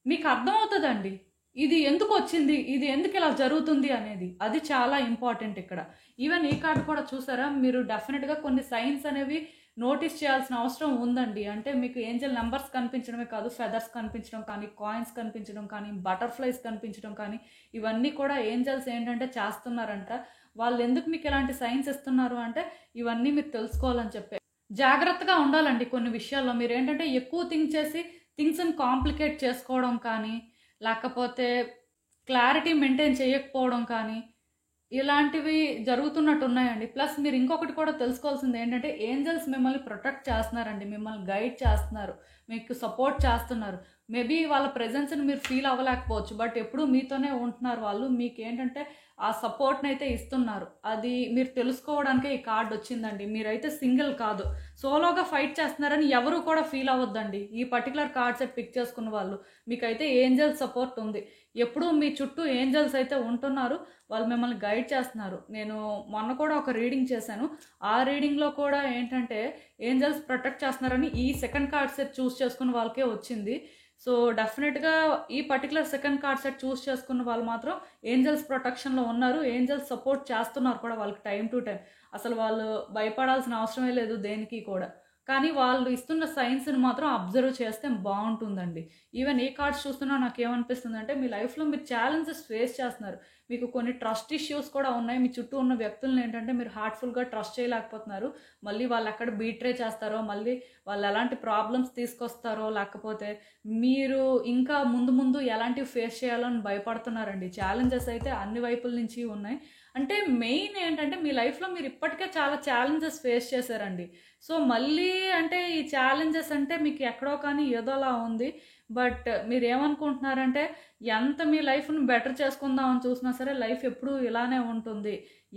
మీకు అర్థమవుతదండి. ఇది ఎందుకొచ్చింది? ఇది ఎందుకిలా జరుగుతుంది అనేది. అది చాలా ఇంపార్టెంట్ ఇక్కడ. ఈవెన్ ఈ కార్డ్ కూడా చూసారా? మీరు డెఫినిట్‌గా కొన్ని సైన్స్ అనేవి నోటీస్ చేయాల్సిన అవసరం ఉందండి. అంటే మీకు ఏంజెల్ నంబర్స్ కనిపించడమే కాదు, ఫెదర్స్ కనిపించడం కానీ, కాయిన్స్ కనిపించడం కానీ, బటర్‌ఫ్లైస్ కనిపించడం కానీ, ఇవన్నీ కూడా ఏంజెల్స్ ఏంటంటే చేస్తున్నారంట. వాళ్ళెందుకు మీకు ఇలాంటి సైన్స్ ఇస్తున్నారు అంటే, ఇవన్నీ మీరు తెలుసుకోవాలని చెప్పే. జాగ్రత్తగా ఉండాలండి కొన్ని విషయాల్లో. మీరేంటంటే ఎక్కువ థింక్ చేసి థింగ్స్‌ని కాంప్లికేట్ చేసుకోవడం కానీ, లేకపోతే క్లారిటీ మెయింటైన్ చేయకపోవడం కానీ, ఇలాంటివి జరుగుతున్నట్టున్నాయండి. ప్లస్ మీరు ఇంకొకటి కూడా తెలుసుకోవాల్సింది ఏంటంటే, ఏంజెల్స్ మిమ్మల్ని ప్రొటెక్ట్ చేస్తున్నారండి. మిమ్మల్ని గైడ్ చేస్తున్నారు. మీకు సపోర్ట్ చేస్తున్నారు. మేబీ వాళ్ళ ప్రెజెన్స్‌ని మీరు ఫీల్ అవ్వలేకపోవచ్చు. బట్ ఎప్పుడూ మీతోనే ఉంటున్నారు వాళ్ళు. మీకేంటంటే ఆ సపోర్ట్‌నైతే ఇస్తున్నారు. అది మీరు తెలుసుకోవడానికే ఈ కార్డ్ వచ్చిందండి. మీరైతే సింగిల్ కాదు. సోలోగా ఫైట్ చేస్తున్నారని ఎవరు కూడా ఫీల్ అవ్వద్దండి. ఈ పర్టిక్యులర్ కార్డ్ సెట్ పిక్ చేసుకున్న వాళ్ళు. మీకైతే ఏంజెల్ సపోర్ట్ ఉంది. ఎప్పుడూ మీ చుట్టూ ఏంజెల్స్ అయితే ఉంటున్నారు. వాళ్ళు మిమ్మల్ని గైడ్ చేస్తున్నారు. నేను మొన్న కూడా ఒక రీడింగ్ చేశాను. ఆ రీడింగ్‌లో కూడా ఏంటంటే ఏంజెల్స్ ప్రొటెక్ట్ చేస్తున్నారని ఈ సెకండ్ కార్డ్ సెట్ చూస్ చేసుకున్న వాళ్ళకే వచ్చింది. సో డెఫినెట్‌గా ఈ పర్టిక్యులర్ సెకండ్ కార్డ్ సెట్ చూస్ చేసుకున్న వాళ్ళు మాత్రం ఏంజెల్స్ ప్రొటెక్షన్‌లో ఉన్నారు. ఏంజెల్స్ సపోర్ట్ చేస్తున్నారు కూడా వాళ్ళకి టైమ్ టు టైమ్. అసలు వాళ్ళు భయపడాల్సిన అవసరమే లేదు దేనికి కూడా. కానీ వాళ్ళు ఇస్తున్న సైన్స్‌ని మాత్రం అబ్జర్వ్ చేస్తే బావుంటుందండి. ఈవెన్ ఏ కార్డ్స్ చూస్తున్నా నాకేమనిపిస్తుందంటే, మీ లైఫ్‌లో మీరు ఛాలెంజెస్ ఫేస్ చేస్తున్నారు. మీకు కొన్ని ట్రస్ట్ ఇష్యూస్ కూడా ఉన్నాయి. మీ చుట్టూ ఉన్న వ్యక్తులను ఏంటంటే మీరు హార్ట్‌ఫుల్‌గా ట్రస్ట్ చేయలేకపోతున్నారు. మళ్ళీ వాళ్ళెక్కడ బీట్రే చేస్తారో, మళ్ళీ వాళ్ళు ఎలాంటి ప్రాబ్లమ్స్ తీసుకొస్తారో, లేకపోతే మీరు ఇంకా ముందు ముందు ఎలాంటివి ఫేస్ చేయాలో అని భయపడుతున్నారండి. ఛాలెంజెస్ అయితే అన్ని వైపుల నుంచి ఉన్నాయి. అంటే మెయిన్ ఏంటంటే మీ లైఫ్‌లో మీరు ఇప్పటికే చాలా ఛాలెంజెస్ ఫేస్ చేశారండి. సో మళ్ళీ అంటే ఈ ఛాలెంజెస్ అంటే మీకు ఎక్కడో కానీ ఏదోలా ఉంది. బట్ మీరేమనుకుంటున్నారంటే ఎంత మీ లైఫ్‌ని బెటర్ చేసుకుందామని చూసినా సరే లైఫ్ ఎప్పుడూ ఇలానే ఉంటుంది.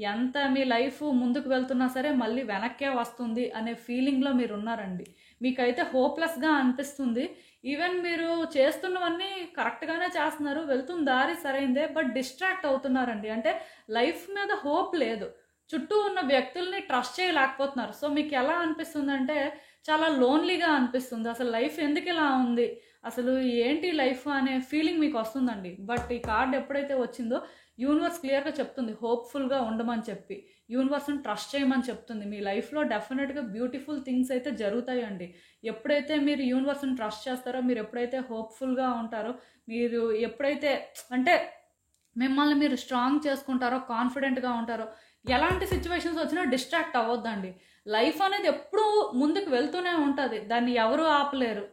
ఎంత మీ లైఫ్ ముందుకు వెళ్తున్నా సరే మళ్ళీ వెనక్కే వస్తుంది అనే ఫీలింగ్‌లో మీరున్నారండి. మీకైతే హోప్‌లెస్‌గా అనిపిస్తుంది. ఈవెన్ మీరు చేస్తున్నవన్నీ కరెక్ట్‌గానే చేస్తున్నారు. వెళ్తున్న దారి సరైందే. But distract అవుతున్నారండి. అంటే లైఫ్ మీద హోప్ లేదు. చుట్టూ ఉన్న వ్యక్తుల్ని ట్రస్ట్ చేయలేకపోతున్నారు. సో మీకెలా అనిపిస్తుందంటే చాలా లోన్‌లీగా అనిపిస్తుంది. అసలు లైఫ్ ఎందుకిలా ఉంది? అసలు ఏంటి లైఫ్ అనే ఫీలింగ్ మీకొస్తుందండి. బట్ ఈ కార్డ్ ఎప్పుడైతే వచ్చిందో యూనివర్స్ క్లియర్‌గా చెప్తుంది హోప్‌ఫుల్‌గా ఉండమని చెప్పి. యూనివర్స్‌ని ట్రస్ట్ చేయమని చెప్తుంది. మీ లైఫ్‌లో డెఫినిట్‌గా బ్యూటిఫుల్ థింగ్స్ అయితే జరుగుతాయండి. ఎప్పుడైతే మీరు యూనివర్స్‌ని ట్రస్ట్ చేస్తారో, మీరు ఎప్పుడైతే హోప్‌ఫుల్‌గా ఉంటారో, మీరు ఎప్పుడైతే అంటే మిమ్మల్ని మీరు స్ట్రాంగ్ చేసుకుంటారో, కాన్ఫిడెంట్‌గా ఉంటారో, ఎలాంటి సిట్యుయేషన్స్ వచ్చినా డిస్ట్రాక్ట్ అవ్వొద్దండి. లైఫ్ అనేది ఎప్పుడూ ముందుకు వెళ్తూనే ఉంటది. దాన్ని ఎవరు ఆపలేరు.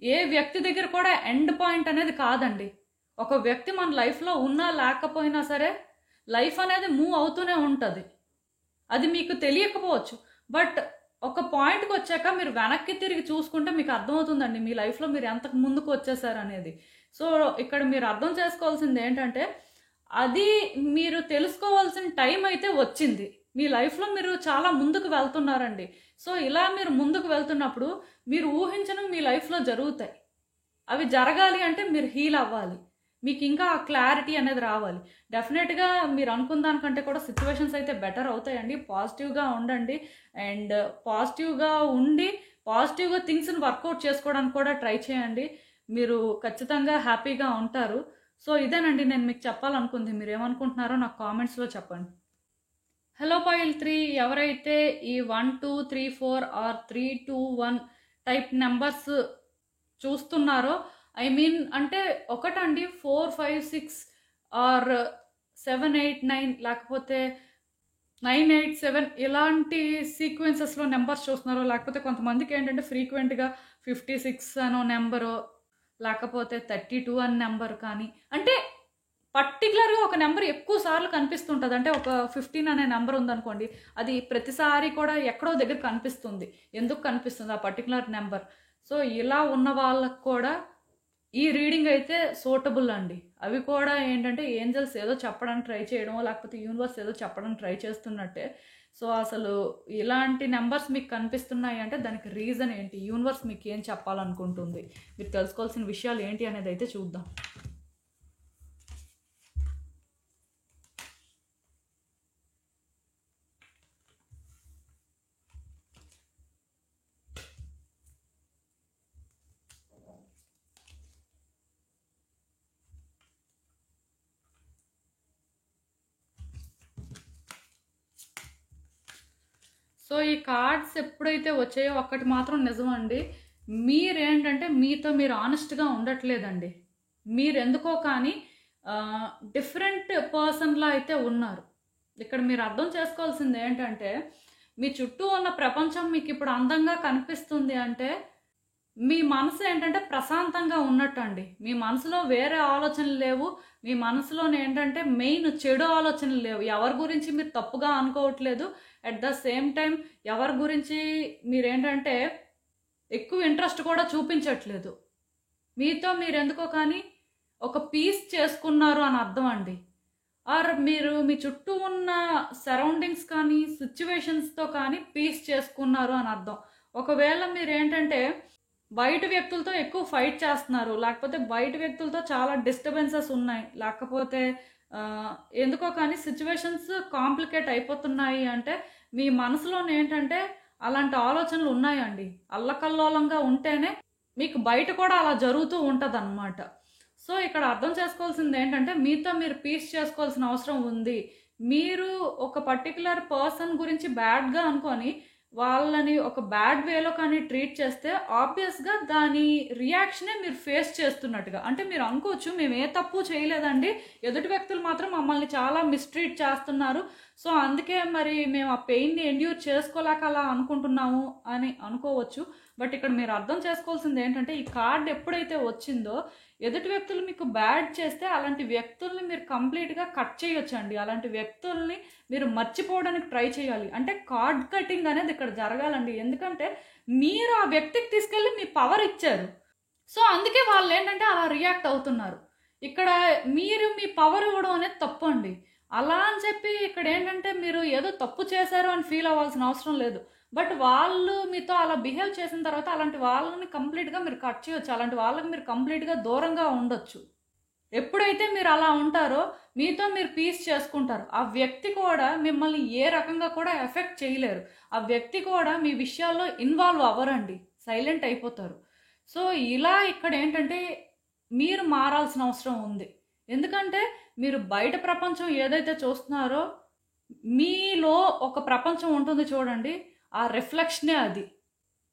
ఏ వ్యక్తి దగ్గర కూడా ఎండ్ పాయింట్ అనేది కాదండి. ఒక వ్యక్తి మన లైఫ్లో ఉన్నా లేకపోయినా సరే లైఫ్ అనేది మూవ్ అవుతూనే ఉంటుంది. అది మీకు తెలియకపోవచ్చు, బట్ ఒక పాయింట్కి వచ్చాక మీరు వెనక్కి తిరిగి చూసుకుంటే మీకు అర్థమవుతుందండి మీ లైఫ్లో మీరు ఎంతకు ముందుకు వచ్చేసారు అనేది. సో ఇక్కడ మీరు అర్థం చేసుకోవాల్సింది ఏంటంటే, అది మీరు తెలుసుకోవాల్సిన టైం అయితే వచ్చింది. మీ లైఫ్లో మీరు చాలా ముందుకు వెళ్తున్నారండి. సో ఇలా మీరు ముందుకు వెళ్తున్నప్పుడు మీరు ఊహించని మీ లైఫ్లో జరుగుతాయి. అవి జరగాలి అంటే మీరు హీల్ అవ్వాలి, మీకు ఇంకా ఆ క్లారిటీ అనేది రావాలి. డెఫినెట్గా మీరు అనుకున్న దానికంటే కూడా సిచ్యువేషన్స్ అయితే బెటర్ అవుతాయండి. పాజిటివ్గా ఉండండి, అండ్ పాజిటివ్గా ఉండి పాజిటివ్గా థింగ్స్ని వర్కౌట్ చేసుకోవడానికి కూడా ట్రై చేయండి. మీరు ఖచ్చితంగా హ్యాపీగా ఉంటారు. సో ఇదేనండి నేను మీకు చెప్పాలనుకుంది. మీరు ఏమనుకుంటున్నారో నాకు కామెంట్స్లో చెప్పండి. హలో పాయిల్ 3 ఎవరైతే ఈ 1 2 3 4 ఆర్ 3 2 1 టైప్ నెంబర్స్ చూస్తున్నారో, ఐ మీన్ అంటే ఒకటండి 4 5 6 ఆర్ 7 8 9 లేకపోతే 9 8 7 ఇలాంటి సీక్వెన్సెస్లో నెంబర్స్ చూస్తున్నారో, లేకపోతే కొంతమందికి ఏంటంటే ఫ్రీక్వెంట్గా 56 అనో నెంబరు, లేకపోతే 32 అని నెంబర్, కానీ అంటే పర్టికులర్గా ఒక నెంబర్ ఎక్కువ సార్లు కనిపిస్తుంటుంది. అంటే ఒక 15 అనే నెంబర్ ఉందనుకోండి, అది ప్రతిసారి కూడా ఎక్కడో దగ్గర కనిపిస్తుంది. ఎందుకు కనిపిస్తుంది ఆ పర్టికులర్ నెంబర్? సో ఇలా ఉన్న వాళ్ళకు కూడా ఈ రీడింగ్ అయితే సూటబుల్ అండి. అవి కూడా ఏంటంటే ఏంజల్స్ ఏదో చెప్పడానికి ట్రై చేయడమో, లేకపోతే యూనివర్స్ ఏదో చెప్పడానికి ట్రై చేస్తున్నట్టే. సో అసలు ఇలాంటి నెంబర్స్ మీకు కనిపిస్తున్నాయి అంటే దానికి రీజన్ ఏంటి, యూనివర్స్ మీకు ఏం చెప్పాలనుకుంటుంది, మీరు తెలుసుకోవాల్సిన విషయాలు ఏంటి అనేది అయితే చూద్దాం. సో ఈ కార్డ్స్ ఎప్పుడైతే వచ్చాయో ఒక్కటి మాత్రం నిజమండి, మీరేంటంటే మీతో మీరు ఆనెస్ట్గా ఉండట్లేదండి. మీరు ఎందుకో కానీ డిఫరెంట్ పర్సన్లా అయితే ఉన్నారు. ఇక్కడ మీరు అర్థం చేసుకోవాల్సింది ఏంటంటే, మీ చుట్టూ ఉన్న ప్రపంచం మీకు ఇప్పుడు అందంగా కనిపిస్తుంది అంటే మీ మనసు ఏంటంటే ప్రశాంతంగా ఉన్నట్టు అండి. మీ మనసులో వేరే ఆలోచనలు లేవు. మీ మనసులో ఏంటంటే మెయిన్ చెడు ఆలోచనలు లేవు. ఎవరి గురించి మీరు తప్పుగా అనుకోవట్లేదు. అట్ ద సేమ్ టైం ఎవరి గురించి మీరేంటంటే ఎక్కువ ఇంట్రెస్ట్ కూడా చూపించట్లేదు. మీతో మీరు ఎందుకో కానీ ఒక పీస్ చేసుకున్నారు అని అర్థం అండి. ఆర్ మీరు మీ చుట్టూ ఉన్న సరౌండింగ్స్ కానీ సిచ్యువేషన్స్తో కానీ పీస్ చేసుకున్నారు అని అర్థం. ఒకవేళ మీరు ఏంటంటే బయట వ్యక్తులతో ఎక్కువ ఫైట్ చేస్తున్నారు, లేకపోతే బయట వ్యక్తులతో చాలా డిస్టర్బెన్సెస్ ఉన్నాయి, లేకపోతే ఎందుకో కానీ సిచ్యువేషన్స్ కాంప్లికేట్ అయిపోతున్నాయి అంటే మీ మనసులో ఏంటంటే అలాంటి ఆలోచనలు ఉన్నాయండి. అల్లకల్లోలంగా ఉంటేనే మీకు బయట కూడా అలా జరుగుతూ ఉంటుంది అన్నమాట. సో ఇక్కడ అర్థం చేసుకోవాల్సింది ఏంటంటే మీతో మీరు పీస్ చేసుకోవాల్సిన అవసరం ఉంది. మీరు ఒక పర్టికులర్ పర్సన్ గురించి బ్యాడ్గా అనుకొని వాళ్ళని ఒక బ్యాడ్ వేలో కానీ ట్రీట్ చేస్తే ఆబ్వియస్గా దాని రియాక్షనే మీరు ఫేస్ చేస్తున్నట్టుగా. అంటే మీరు అనుకోవచ్చు మేము ఏ తప్పు చేయలేదండి, ఎదుటి వ్యక్తులు మాత్రం మమ్మల్ని చాలా మిస్ట్రీట్ చేస్తున్నారు, సో అందుకే మరి మేము ఆ పెయిన్ని ఎండ్యూర్ చేసుకోలేక అలా అనుకుంటున్నాము అని అనుకోవచ్చు. బట్ ఇక్కడ మీరు అర్థం చేసుకోవాల్సింది ఏంటంటే ఈ కార్డ్ ఎప్పుడైతే వచ్చిందో ఎదుటి వ్యక్తులు మీకు బ్యాడ్ చేస్తే అలాంటి వ్యక్తుల్ని మీరు కంప్లీట్గా కట్ చేయొచ్చండి. అలాంటి వ్యక్తుల్ని మీరు మర్చిపోవడానికి ట్రై చేయాలి. అంటే కార్డ్ కటింగ్ అనేది ఇక్కడ జరగాలండి. ఎందుకంటే మీరు ఆ వ్యక్తికి తీసుకెళ్ళి మీ పవర్ ఇచ్చారు, సో అందుకే వాళ్ళు ఏంటంటే అలా రియాక్ట్ అవుతున్నారు. ఇక్కడ మీరు మీ పవర్ ఇవ్వడం అనేది తప్పు అండి. అలా అని చెప్పి ఇక్కడ ఏంటంటే మీరు ఏదో తప్పు చేశారు అని ఫీల్ అవ్వాల్సిన అవసరం లేదు. బట్ వాళ్ళు మీతో అలా బిహేవ్ చేసిన తర్వాత అలాంటి వాళ్ళని కంప్లీట్గా మీరు కట్ చేయొచ్చు. అలాంటి వాళ్ళకి మీరు కంప్లీట్గా దూరంగా ఉండొచ్చు. ఎప్పుడైతే మీరు అలా ఉంటారో మీతో మీరు పీస్ చేసుకుంటారు. ఆ వ్యక్తి కూడా మిమ్మల్ని ఏ రకంగా కూడా ఎఫెక్ట్ చేయలేరు. ఆ వ్యక్తి కూడా మీ విషయాల్లో ఇన్వాల్వ్ అవ్వరండి, సైలెంట్ అయిపోతారు. సో ఇలా ఇక్కడ ఏంటంటే మీరు మారాల్సిన అవసరం ఉంది. ఎందుకంటే మీరు బయట ప్రపంచం ఏదైతే చూస్తున్నారో మీలో ఒక ప్రపంచం ఉంటుంది చూడండి, ఆ రిఫ్లెక్షనే అది.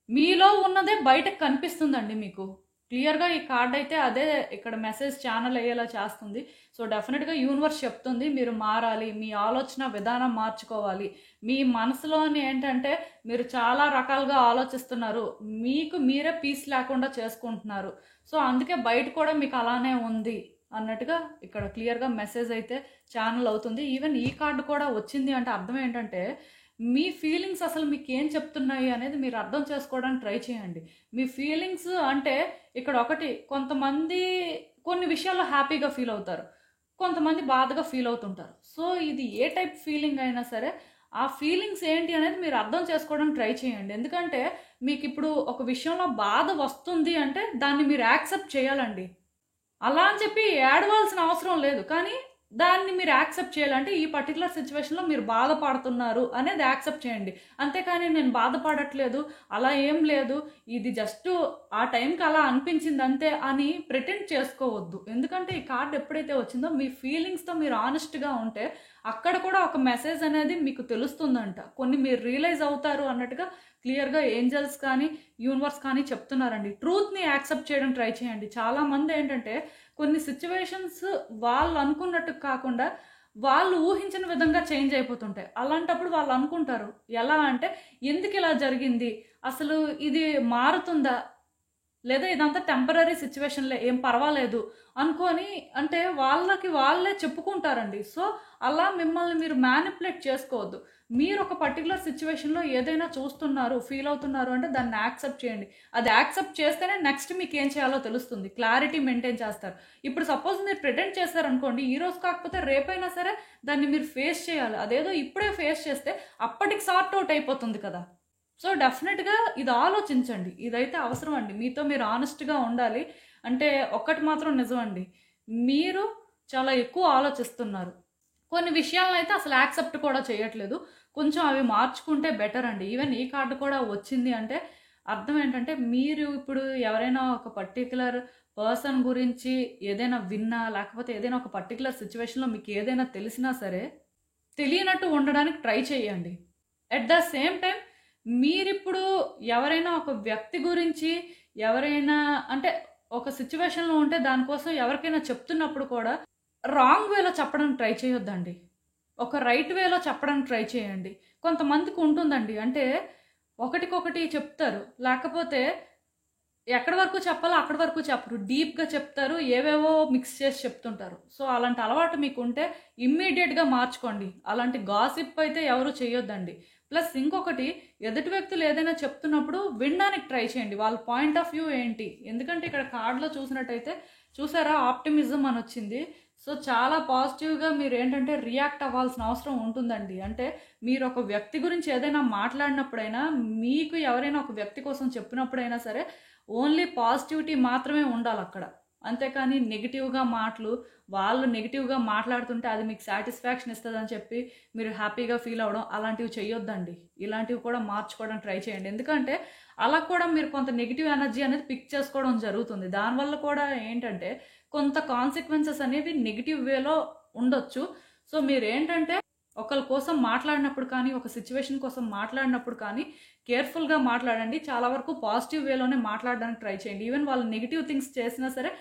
మీలో ఉన్నదే బయటకు కనిపిస్తుందండి మీకు. క్లియర్గా ఈ కార్డ్ అయితే అదే ఇక్కడ మెసేజ్ ఛానల్ అయ్యేలా చేస్తుంది. సో డెఫినెట్గా యూనివర్స్ చెప్తుంది మీరు మారాలి, మీ ఆలోచన విధానం మార్చుకోవాలి. మీ మనసులోని ఏంటంటే మీరు చాలా రకాలుగా ఆలోచిస్తున్నారు, మీకు మీరే పీస్ లేకుండా చేసుకుంటున్నారు. సో అందుకే బయట కూడా మీకు అలానే ఉంది అన్నట్టుగా ఇక్కడ క్లియర్గా మెసేజ్ అయితే ఛానల్ అవుతుంది. ఈవెన్ ఈ కార్డు కూడా వచ్చింది అంటే అర్థం ఏంటంటే మీ ఫీలింగ్స్ అసలు మీకు ఏం చెప్తున్నాయి అనేది మీరు అర్థం చేసుకోవడానికి ట్రై చేయండి. మీ ఫీలింగ్స్ అంటే ఇక్కడ ఒకటి, కొంతమంది కొన్ని విషయాల్లో హ్యాపీగా ఫీల్ అవుతారు, కొంతమంది బాధగా ఫీల్ అవుతుంటారు. సో ఇది ఏ టైప్ ఫీలింగ్ అయినా సరే ఆ ఫీలింగ్స్ ఏంటి అనేది మీరు అర్థం చేసుకోవడానికి ట్రై చేయండి. ఎందుకంటే మీకు ఇప్పుడు ఒక విషయంలో బాధ వస్తుంది అంటే దాన్ని మీరు యాక్సెప్ట్ చేయాలండి. అలా అని చెప్పి ఏడవలసిన అవసరం లేదు, కానీ దాన్ని మీరు యాక్సెప్ట్ చేయాలంటే ఈ పర్టికులర్ సిచ్యువేషన్లో మీరు బాధపడుతున్నారు అనేది యాక్సెప్ట్ చేయండి. అంతేకాని నేను బాధపడట్లేదు, అలా ఏం లేదు, ఇది జస్ట్ ఆ టైంకి అలా అనిపించింది అంతే అని ప్రిటెండ్ చేసుకోవద్దు. ఎందుకంటే ఈ కార్డ్ ఎప్పుడైతే వచ్చిందో మీ ఫీలింగ్స్తో మీరు ఆనెస్ట్గా ఉంటే అక్కడ కూడా ఒక మెసేజ్ అనేది మీకు తెలుస్తుందంట, కొన్ని మీరు రియలైజ్ అవుతారు అన్నట్టుగా క్లియర్గా ఏంజల్స్ కానీ యూనివర్స్ కానీ చెప్తున్నారండి. ట్రూత్ని యాక్సెప్ట్ చేయడం ట్రై చేయండి. చాలామంది ఏంటంటే కొన్ని సిచ్యువేషన్స్ వాళ్ళు అనుకున్నట్టు కాకుండా వాళ్ళు ఊహించిన విధంగా చేంజ్ అయిపోతుంటాయి. అలాంటప్పుడు వాళ్ళు అనుకుంటారు ఎలా అంటే ఎందుకు ఇలా జరిగింది, అసలు ఇది మారుతుందా, లేదా ఇదంతా టెంపరీ సిచ్యువేషన్లే ఏం పర్వాలేదు అనుకొని అంటే వాళ్ళకి వాళ్ళే చెప్పుకుంటారండి. సో అలా మిమ్మల్ని మీరు మ్యానిపులేట్ చేసుకోవద్దు. మీరు ఒక పర్టికులర్ సిచ్యువేషన్లో ఏదైనా చూస్తున్నారు, ఫీల్ అవుతున్నారు అంటే దాన్ని యాక్సెప్ట్ చేయండి. అది యాక్సెప్ట్ చేస్తేనే నెక్స్ట్ మీకు ఏం చేయాలో తెలుస్తుంది, క్లారిటీ మెయింటైన్ చేస్తారు. ఇప్పుడు సపోజ్ మీరు ప్రిటెండ్ చేస్తారనుకోండి, ఈ రోజు కాకపోతే రేపైనా సరే దాన్ని మీరు ఫేస్ చేయాలి. అదేదో ఇప్పుడే ఫేస్ చేస్తే అప్పటికి సార్ట్ అవుట్ అయిపోతుంది కదా. సో డెఫినెట్గా ఇది ఆలోచించండి, ఇదైతే అవసరం అండి. మీతో మీరు ఆనెస్ట్గా ఉండాలి. అంటే ఒక్కటి మాత్రం నిజం అండి, మీరు చాలా ఎక్కువ ఆలోచిస్తున్నారు, కొన్ని విషయాలను అయితే అసలు యాక్సెప్ట్ కూడా చేయట్లేదు. కొంచెం అవి మార్చుకుంటే బెటర్ అండి. ఈవెన్ ఈ కార్డు కూడా వచ్చింది అంటే అర్థం ఏంటంటే మీరు ఇప్పుడు ఎవరైనా ఒక పర్టికులర్ పర్సన్ గురించి ఏదైనా విన్నా, లేకపోతే ఏదైనా ఒక పర్టికులర్ సిచ్యువేషన్లో మీకు ఏదైనా తెలిసినా సరే తెలియనట్టు ఉండడానికి ట్రై చేయండి. ఎట్ ద సేమ్ టైం మీరిప్పుడు ఎవరైనా ఒక వ్యక్తి గురించి ఎవరైనా అంటే ఒక సిచ్యువేషన్లో ఉంటే దానికోసం ఎవరికైనా చెప్తున్నప్పుడు కూడా రాంగ్ వేలో చెప్పడానికి ట్రై చేయొద్దండి, ఒక రైట్ వేలో చెప్పడానికి ట్రై చేయండి. కొంతమందికి ఉంటుందండి, అంటే ఒకటికొకటి చెప్తారు, లేకపోతే ఎక్కడి వరకు చెప్పాలో అక్కడి వరకు చెప్పరు, డీప్గా చెప్తారు, ఏవేవో మిక్స్ చేసి చెప్తుంటారు. సో అలాంటి అలవాటు మీకు ఉంటే ఇమ్మీడియట్గా మార్చుకోండి. అలాంటి గాసిప్ అయితే ఎవరు చేయొద్దండి. ప్లస్ ఇంకొకటి, ఎదుటి వ్యక్తులు ఏదైనా చెప్తున్నప్పుడు వినడానికి ట్రై చేయండి, వాళ్ళ పాయింట్ ఆఫ్ వ్యూ ఏంటి. ఎందుకంటే ఇక్కడ కార్డులో చూసినట్టయితే చూసారా ఆప్టిమిజం అని వచ్చింది. సో చాలా పాజిటివ్గా మీరు ఏంటంటే రియాక్ట్ అవ్వాల్సిన అవసరం ఉంటుందండి. అంటే మీరు ఒక వ్యక్తి గురించి ఏదైనా మాట్లాడినప్పుడైనా, మీకు ఎవరైనా ఒక వ్యక్తి కోసం చెప్పినప్పుడైనా సరే ఓన్లీ పాజిటివిటీ మాత్రమే ఉండాలి అక్కడ. అంతేకాని నెగిటివ్గా మాటలు, వాళ్ళు నెగిటివ్గా మాట్లాడుతుంటే అది మీకు సాటిస్ఫాక్షన్ ఇస్తుందని చెప్పి మీరు హ్యాపీగా ఫీల్ అవ్వడం అలాంటివి చేయొద్దండి. ఇలాంటివి కూడా మార్చుకోవడానికి ట్రై చేయండి. ఎందుకంటే అలా కూడా మీరు కొంత నెగిటివ్ ఎనర్జీ అనేది పిక్ చేసుకోవడం జరుగుతుంది. దానివల్ల కూడా ఏంటంటే కొంత కాన్సిక్వెన్సెస్ అనేవి నెగిటివ్ వేలో ఉండొచ్చు. సో మీరు ఏంటంటే ఒకరి కోసం మాట్లాడినప్పుడు కానీ, ఒక సిచ్యువేషన్ కోసం మాట్లాడినప్పుడు కానీ కేర్ఫుల్గా మాట్లాడండి. చాలా వరకు పాజిటివ్ వేలోనే మాట్లాడడానికి ట్రై చేయండి. ఈవెన్ వాళ్ళు నెగిటివ్ థింగ్స్ చేసినా సరే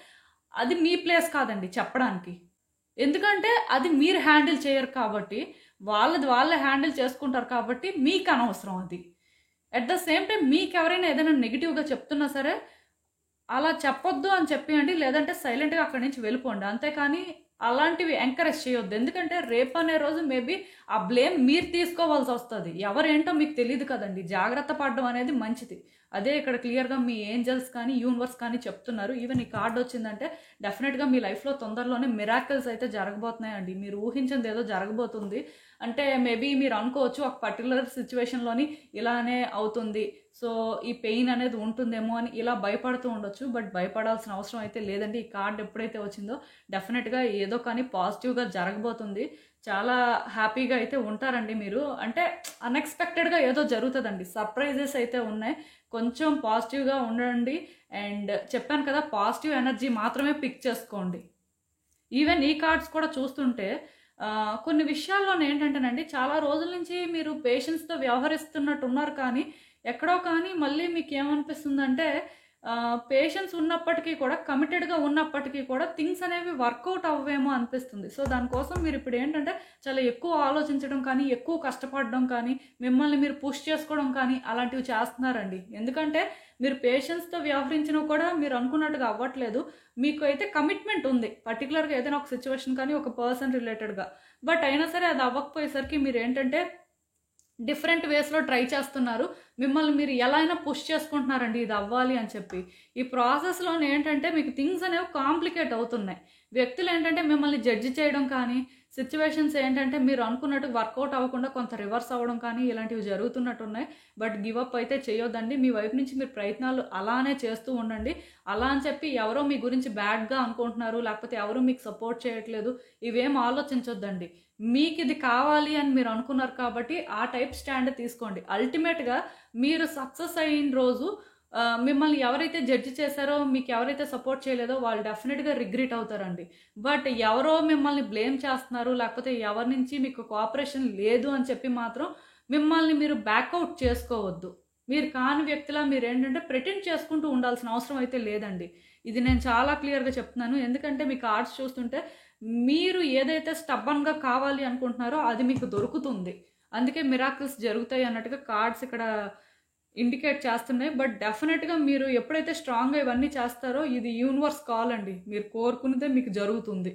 అది మీ ప్లేస్ కాదండి చెప్పడానికి. ఎందుకంటే అది మీరు హ్యాండిల్ చేయరు కాబట్టి, వాళ్ళది వాళ్ళే హ్యాండిల్ చేసుకుంటారు కాబట్టి మీకు అనవసరం అది. అట్ ద సేమ్ టైం మీకు ఎవరైనా ఏదైనా నెగిటివ్గా చెప్తున్నా సరే అలా చెప్పొద్దు అని చెప్పండి, లేదంటే సైలెంట్గా అక్కడి నుంచి వెళ్ళిపోండి. అంతేకాని అలాంటివి ఎంకరేజ్ చేయొద్దు. ఎందుకంటే రేపు అనే రోజు మేబీ ఆ బ్లేమ్ మీరు తీసుకోవాల్సి వస్తుంది. ఎవరేంటో మీకు తెలియదు కదండి. జాగ్రత్త పడడం అనేది మంచిది. అదే ఇక్కడ క్లియర్గా మీ ఏంజల్స్ కానీ యూనివర్స్ కానీ చెప్తున్నారు. ఈవెన్ ఈ కార్డు వచ్చిందంటే డెఫినెట్గా మీ లైఫ్లో తొందరలోనే మిరాకిల్స్ అయితే జరగబోతున్నాయండి. మీరు ఊహించింది ఏదో జరగబోతుంది. అంటే మేబీ మీరు అనుకోవచ్చు ఒక పర్టికులర్ సిచ్యువేషన్లోని ఇలానే అవుతుంది, సో ఈ పెయిన్ అనేది ఉంటుందేమో అని ఇలా భయపడుతూ ఉండొచ్చు. బట్ భయపడాల్సిన అవసరం అయితే లేదండి. ఈ కార్డ్ ఎప్పుడైతే వచ్చిందో డెఫినెట్గా ఏదో కానీ పాజిటివ్గా జరగబోతుంది. చాలా హ్యాపీగా అయితే ఉంటారండి మీరు. అంటే అన్ఎక్స్పెక్టెడ్గా ఏదో జరుగుతుందండి, సర్ప్రైజెస్ అయితే ఉన్నాయి. కొంచెం పాజిటివ్గా ఉండండి. అండ్ చెప్పాను కదా, పాజిటివ్ ఎనర్జీ మాత్రమే పిక్ చేసుకోండి. ఈవెన్ ఈ కార్డ్స్ కూడా చూస్తుంటే కొన్ని విషయాల్లో ఏంటంటేనండి, చాలా రోజుల నుంచి మీరు పేషెన్స్తో వ్యవహరిస్తున్నట్టు ఉన్నారు, కానీ ఎక్కడో కానీ మళ్ళీ మీకు ఏమనిపిస్తుందంటే పేషెన్స్ ఉన్నప్పటికీ కూడా, కమిటెడ్‌గా ఉన్నప్పటికీ కూడా థింగ్స్ అనేవి వర్కౌట్ అవ్వేమో అనిపిస్తుంది. సో, దానికోసం మీరిప్పుడు ఏంటంటే చాలా ఎక్కువ ఆలోచించడం కానీ, ఎక్కువ కష్టపడడం కానీ, మిమ్మల్ని మీరు పుష్ చేసుకోవడం కానీ అలాంటివి చేస్తున్నారండి. ఎందుకంటే మీరు పేషెన్స్‌తో వ్యవహరించినా కూడా మీరు అనుకున్నట్టుగా అవ్వట్లేదు. మీకు అయితే కమిట్మెంట్ ఉంది. పర్టిక్యులర్‌గా ఏదైనా ఒక సిట్యుయేషన్ కానీ, ఒక పర్సన్ రిలేటెడ్‌గా. బట్ అయినా సరే అది అవ్వకపోయేసరికి మీరేంటంటే డిఫరెంట్ వేస్‌లో ట్రై చేస్తున్నారు. మిమ్మల్ని మీరు ఎలా అయినా పుష్ చేసుకుంటున్నారండి ఇది అవ్వాలి అని చెప్పి. ఈ ప్రాసెస్‌లోనే ఏంటంటే మీకు థింగ్స్ అనేవి కాంప్లికేట్ అవుతున్నాయి. వ్యక్తులు ఏంటంటే మిమ్మల్ని జడ్జ్ చేయడం కానీ, సిట్యుయేషన్స్ ఏంటంటే మీరు అనుకున్నట్టు వర్కౌట్ అవ్వకుండా కొంత రివర్స్ అవ్వడం కానీ ఇలాంటివి జరుగుతున్నట్టున్నాయి. బట్ గివ్ అప్ అయితే చేయొద్దండి. మీ వైపు నుంచి మీరు ప్రయత్నాలు అలానే చేస్తూ ఉండండి. అలా అని చెప్పి ఎవరో మీ గురించి బ్యాడ్‌గా అనుకుంటున్నారు, లేకపోతే ఎవరు మీకు సపోర్ట్ చేయట్లేదు ఇవేం ఆలోచించొద్దండి. మీకిది కావాలి అని మీరు అనుకున్నారు కాబట్టి ఆ టైప్ స్టాండ్ తీసుకోండి. అల్టిమేట్‌గా మీరు సక్సెస్ అయిన రోజు మిమ్మల్ని ఎవరైతే జడ్జ్ చేశారో, మీకు ఎవరైతే సపోర్ట్ చేయలేదో వాళ్ళు డెఫినిట్‌గా రిగ్రెట్ అవుతారండి. బట్ ఎవరో మిమ్మల్ని బ్లేమ్ చేస్తున్నారు, లేకపోతే ఎవరి నుంచి మీకు కోఆపరేషన్ లేదు అని చెప్పి మాత్రం మిమ్మల్ని మీరు బ్యాకౌట్ చేసుకోవద్దు. మీరు కాని వ్యక్తిలా మీరేంటంటే ప్రిటెండ్ చేసుకుంటూ ఉండాల్సిన అవసరం అయితే లేదండి. ఇది నేను చాలా క్లియర్‌గా చెప్తున్నాను. ఎందుకంటే మీ కార్డ్స్ చూస్తుంటే మీరు ఏదైతే స్టబ్బర్న్‌గా కావాలి అనుకుంటున్నారో అది మీకు దొరుకుతుంది. అందుకే మిరాకిల్స్ జరుగుతాయి అన్నట్టుగా కార్డ్స్ ఇక్కడ ఇండికేట్ చేస్తున్నాయి. బట్ డెఫినెట్‌గా మీరు ఎప్పుడైతే స్ట్రాంగ్‌గా ఇవన్నీ చేస్తారో ఇది యూనివర్స్ కాల్ అండి. మీరు కోరుకున్నదే మీకు జరుగుతుంది.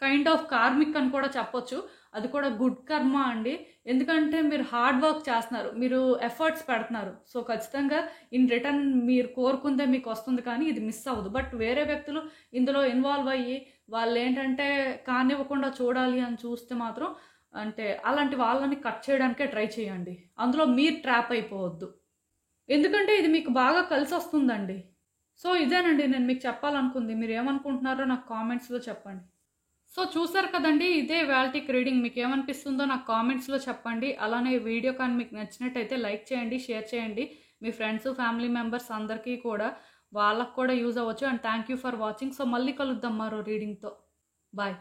కైండ్ ఆఫ్ కార్మిక్ అని కూడా చెప్పొచ్చు. అది కూడా గుడ్ కర్మ అండి. ఎందుకంటే మీరు హార్డ్ వర్క్ చేస్తున్నారు. మీరు ఎఫర్ట్స్ పెడుతున్నారు. సో, ఖచ్చితంగా ఇన్ రిటర్న్ మీరు కోరుకుందే మీకు వస్తుంది కానీ ఇది మిస్ అవ్వదు. బట్ వేరే వ్యక్తులు ఇందులో ఇన్వాల్వ్ అయ్యి వాళ్ళేంటంటే కానివ్వకుండా చూడాలి అని చూస్తే మాత్రం అంటే అలాంటి వాళ్ళని కట్ చేయడానికే ట్రై చేయండి. అందులో మీరు ట్రాప్ అయిపోవద్దు. ఎందుకంటే ఇది మీకు బాగా కలిసొస్తుందండి. సో, ఇదేనండి నేను మీకు చెప్పాలనుకుంది. మీరేమనుకుంటున్నారో నాకు కామెంట్స్‌లో చెప్పండి. సో, చూసారు కదండీ! ఇదే ఇవాల్టికి రీడింగ్. మీకేమనిపిస్తుందో నాకు కామెంట్స్‌లో చెప్పండి. అలానే ఈ వీడియో కానీ మీకు నచ్చినట్టయితే లైక్ చేయండి, షేర్ చేయండి. మీ ఫ్రెండ్స్, ఫ్యామిలీ మెంబర్స్ అందరికీ కూడా వాళ్ళకి కూడా యూజ్ అవ్వచ్చు. And thank you for watching. So, మళ్ళీ కలుద్దాం మరో రీడింగ్‌తో. బాయ్.